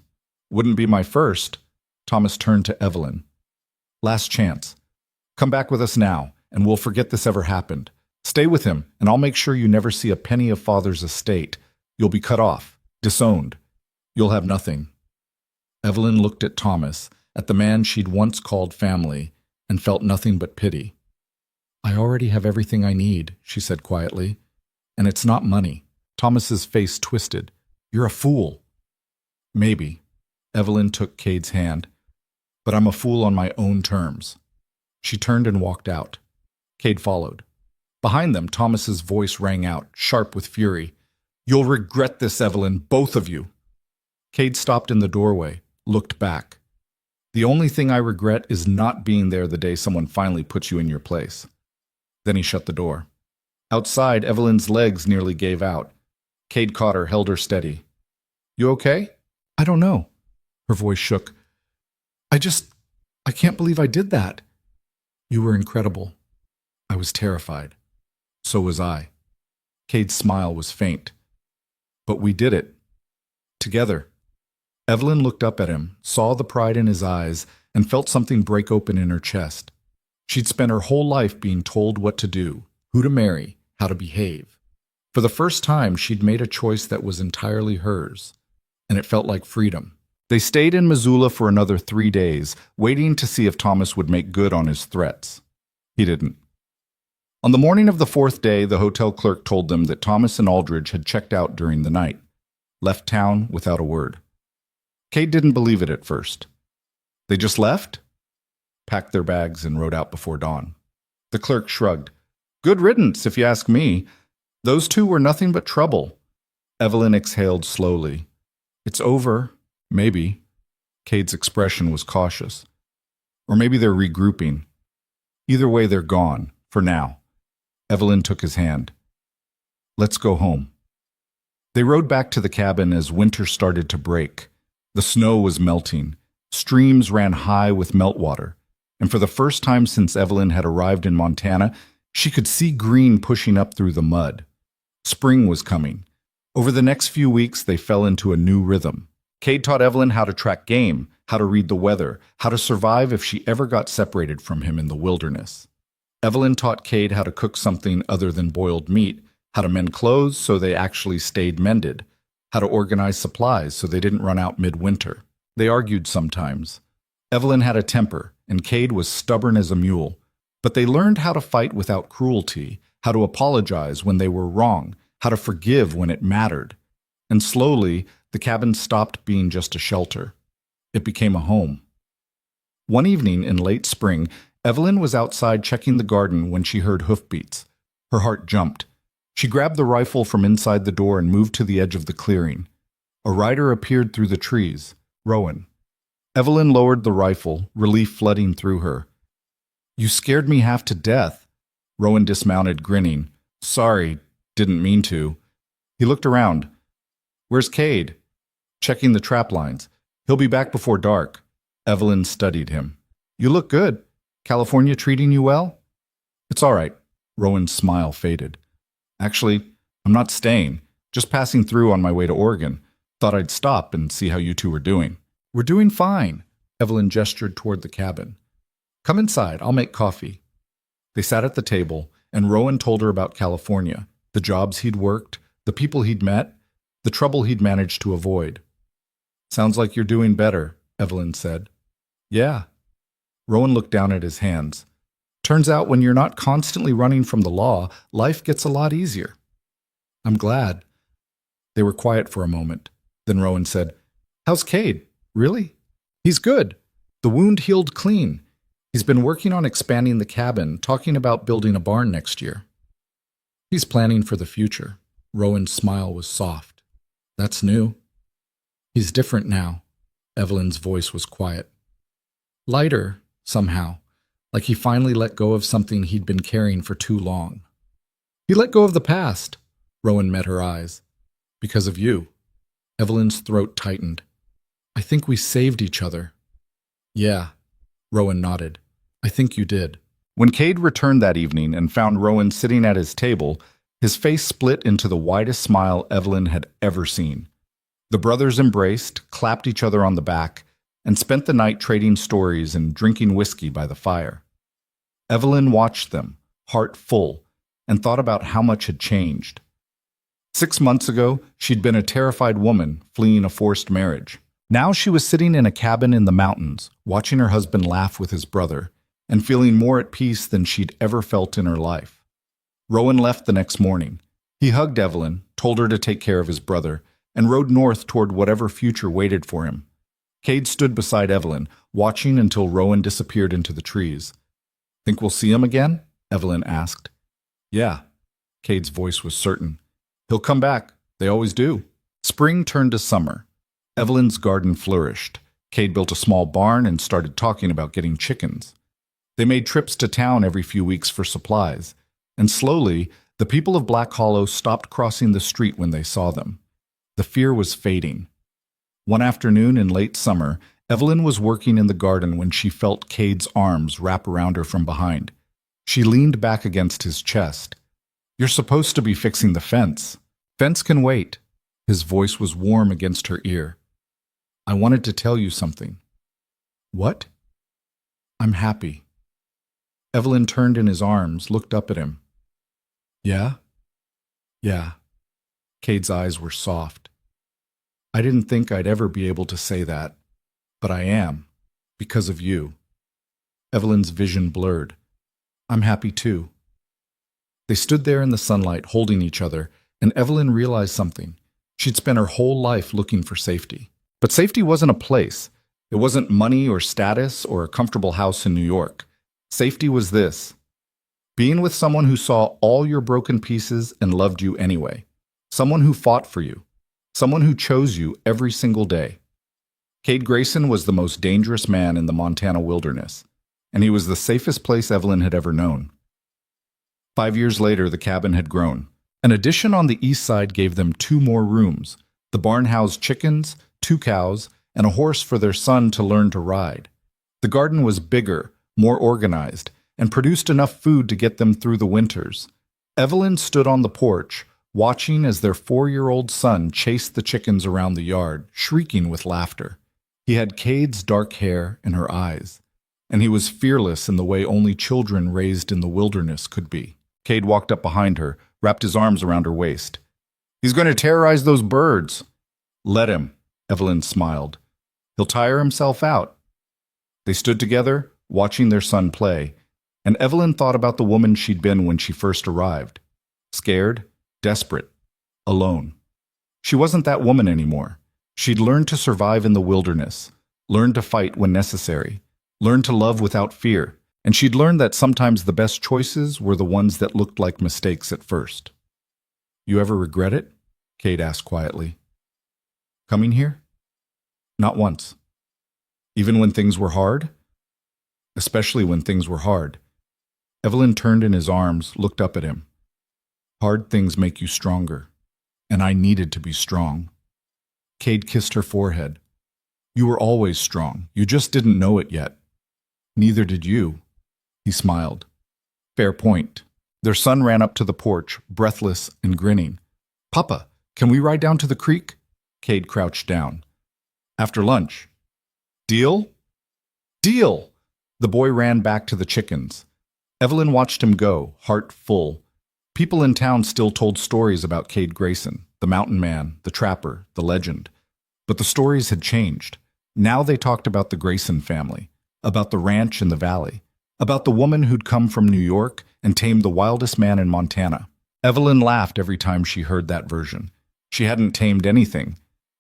"Wouldn't be my first." Thomas turned to Evelyn. "Last chance. Come back with us now, and we'll forget this ever happened. Stay with him, and I'll make sure you never see a penny of father's estate. You'll be cut off, disowned. You'll have nothing." Evelyn looked at Thomas, at the man she'd once called family, and felt nothing but pity. "I already have everything I need," she said quietly. "And it's not money." Thomas's face twisted. "You're a fool." "Maybe." Evelyn took Cade's hand. "But I'm a fool on my own terms." She turned and walked out. Cade followed. Behind them, Thomas's voice rang out, sharp with fury. "You'll regret this, Evelyn, both of you." Cade stopped in the doorway, looked back. "The only thing I regret is not being there the day someone finally puts you in your place." Then he shut the door. Outside, Evelyn's legs nearly gave out. Cade caught her, held her steady. "You okay?" "I don't know." Her voice shook. I can't believe I did that." "You were incredible." "I was terrified." "So was I." Cade's smile was faint. "But we did it. Together." Evelyn looked up at him, saw the pride in his eyes, and felt something break open in her chest. She'd spent her whole life being told what to do, who to marry, how to behave. For the first time, she'd made a choice that was entirely hers, and it felt like freedom. They stayed in Missoula for another 3 days, waiting to see if Thomas would make good on his threats. He didn't. On the morning of the 4th day, the hotel clerk told them that Thomas and Aldridge had checked out during the night, left town without a word. Cade didn't believe it at first. "They just left?" "Packed their bags and rode out before dawn." The clerk shrugged. "Good riddance, if you ask me. Those two were nothing but trouble." Evelyn exhaled slowly. "It's over, maybe." Cade's expression was cautious. "Or maybe they're regrouping. Either way, they're gone, for now." Evelyn took his hand. "Let's go home." They rode back to the cabin as winter started to break. The snow was melting. Streams ran high with meltwater. And for the first time since Evelyn had arrived in Montana, she could see green pushing up through the mud. Spring was coming. Over the next few weeks, they fell into a new rhythm. Cade taught Evelyn how to track game, how to read the weather, how to survive if she ever got separated from him in the wilderness. Evelyn taught Cade how to cook something other than boiled meat, how to mend clothes so they actually stayed mended, how to organize supplies so they didn't run out midwinter. They argued sometimes. Evelyn had a temper, and Cade was stubborn as a mule. But they learned how to fight without cruelty, how to apologize when they were wrong, how to forgive when it mattered. And slowly, the cabin stopped being just a shelter. It became a home. One evening in late spring, Evelyn was outside checking the garden when she heard hoofbeats. Her heart jumped. She grabbed the rifle from inside the door and moved to the edge of the clearing. A rider appeared through the trees, Rowan. Evelyn lowered the rifle, relief flooding through her. "You scared me half to death." Rowan dismounted, grinning. "Sorry, didn't mean to." He looked around. "Where's Cade?" "Checking the trap lines. He'll be back before dark." Evelyn studied him. "You look good. California treating you well?" "It's all right." Rowan's smile faded. "Actually, I'm not staying. Just passing through on my way to Oregon. Thought I'd stop and see how you two were doing." "We're doing fine." Evelyn gestured toward the cabin. "Come inside. I'll make coffee." They sat at the table, and Rowan told her about California, the jobs he'd worked, the people he'd met, the trouble he'd managed to avoid. "Sounds like you're doing better," Evelyn said. "Yeah." Rowan looked down at his hands. "Turns out when you're not constantly running from the law, life gets a lot easier." "I'm glad." They were quiet for a moment. Then Rowan said, "How's Cade? Really?" "He's good. The wound healed clean. He's been working on expanding the cabin, talking about building a barn next year." "He's planning for the future." Rowan's smile was soft. "That's new." "He's different now." Evelyn's voice was quiet. "Lighter, somehow, like he finally let go of something he'd been carrying for too long." "He let go of the past." Rowan met her eyes. "Because of you." Evelyn's throat tightened. "I think we saved each other." "Yeah." Rowan nodded. "I think you did." When Cade returned that evening and found Rowan sitting at his table, his face split into the widest smile Evelyn had ever seen. The brothers embraced, clapped each other on the back, and spent the night trading stories and drinking whiskey by the fire. Evelyn watched them, heart full, and thought about how much had changed. 6 months ago, she'd been a terrified woman fleeing a forced marriage. Now she was sitting in a cabin in the mountains, watching her husband laugh with his brother, and feeling more at peace than she'd ever felt in her life. Rowan left the next morning. He hugged Evelyn, told her to take care of his brother, and rode north toward whatever future waited for him. Cade stood beside Evelyn, watching until Rowan disappeared into the trees. "Think we'll see him again?" Evelyn asked. "Yeah." Cade's voice was certain. "He'll come back. They always do." Spring turned to summer. Evelyn's garden flourished. Cade built a small barn and started talking about getting chickens. They made trips to town every few weeks for supplies, and slowly, the people of Black Hollow stopped crossing the street when they saw them. The fear was fading. One afternoon in late summer, Evelyn was working in the garden when she felt Cade's arms wrap around her from behind. She leaned back against his chest. "You're supposed to be fixing the fence." "Fence can wait." His voice was warm against her ear. "I wanted to tell you something." "What?" "I'm happy." Evelyn turned in his arms, looked up at him. "Yeah?" "Yeah." Cade's eyes were soft. "I didn't think I'd ever be able to say that, but I am, because of you." Evelyn's vision blurred. "I'm happy too." They stood there in the sunlight, holding each other, and Evelyn realized something. She'd spent her whole life looking for safety. But safety wasn't a place. It wasn't money or status or a comfortable house in New York. Safety was this: being with someone who saw all your broken pieces and loved you anyway. Someone who fought for you. Someone who chose you every single day. Cade Grayson was the most dangerous man in the Montana wilderness, and he was the safest place Evelyn had ever known. 5 years later, the cabin had grown. An addition on the east side gave them 2 more rooms. The barn housed chickens, 2 cows, and a horse for their son to learn to ride. The garden was bigger, more organized, and produced enough food to get them through the winters. Evelyn stood on the porch, watching as their 4-year-old son chased the chickens around the yard, shrieking with laughter. He had Cade's dark hair and her eyes, and he was fearless in the way only children raised in the wilderness could be. Cade walked up behind her, wrapped his arms around her waist. "He's going to terrorize those birds." "Let him," Evelyn smiled. "He'll tire himself out." They stood together, watching their son play, and Evelyn thought about the woman she'd been when she first arrived. Scared, desperate, alone. She wasn't that woman anymore. She'd learned to survive in the wilderness, learned to fight when necessary, learned to love without fear, and she'd learned that sometimes the best choices were the ones that looked like mistakes at first. "You ever regret it?" Cade asked quietly. "Coming here?" "Not once." "Even when things were hard?" "Especially when things were hard." Evelyn turned in his arms, looked up at him. "Hard things make you stronger, and I needed to be strong." Cade kissed her forehead. "You were always strong. You just didn't know it yet." "Neither did you." He smiled. "Fair point." Their son ran up to the porch, breathless and grinning. "Papa, can we ride down to the creek?" Cade crouched down. "After lunch." "Deal?" "Deal!" The boy ran back to the chickens. Evelyn watched him go, heart full. People in town still told stories about Cade Grayson, the mountain man, the trapper, the legend. But the stories had changed. Now they talked about the Grayson family, about the ranch in the valley, about the woman who'd come from New York and tamed the wildest man in Montana. Evelyn laughed every time she heard that version. She hadn't tamed anything.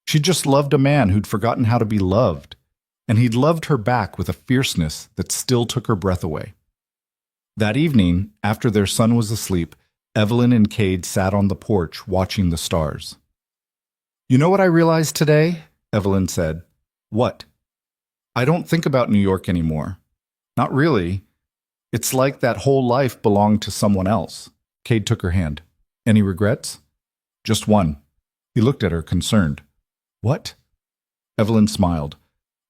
She just loved a man who'd forgotten how to be loved. And he'd loved her back with a fierceness that still took her breath away. That evening, after their son was asleep, Evelyn and Cade sat on the porch watching the stars. "You know what I realized today?" Evelyn said. "What?" "I don't think about New York anymore. Not really. It's like that whole life belonged to someone else." Cade took her hand. "Any regrets?" "Just one." He looked at her, concerned. "What?" Evelyn smiled.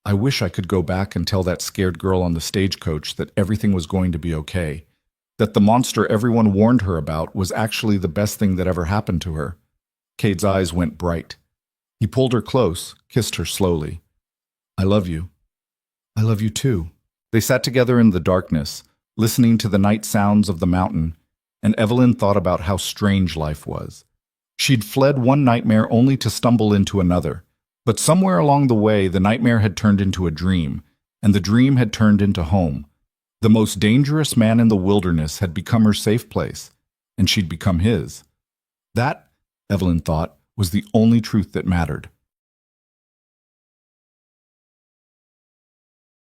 "I wish I could go back and tell that scared girl on the stagecoach that everything was going to be okay, that the monster everyone warned her about was actually the best thing that ever happened to her." Cade's eyes went bright. He pulled her close, kissed her slowly. "I love you." "I love you too." They sat together in the darkness, listening to the night sounds of the mountain, and Evelyn thought about how strange life was. She'd fled one nightmare only to stumble into another, but somewhere along the way the nightmare had turned into a dream, and the dream had turned into home. The most dangerous man in the wilderness had become her safe place, and she'd become his. That, Evelyn thought, was the only truth that mattered.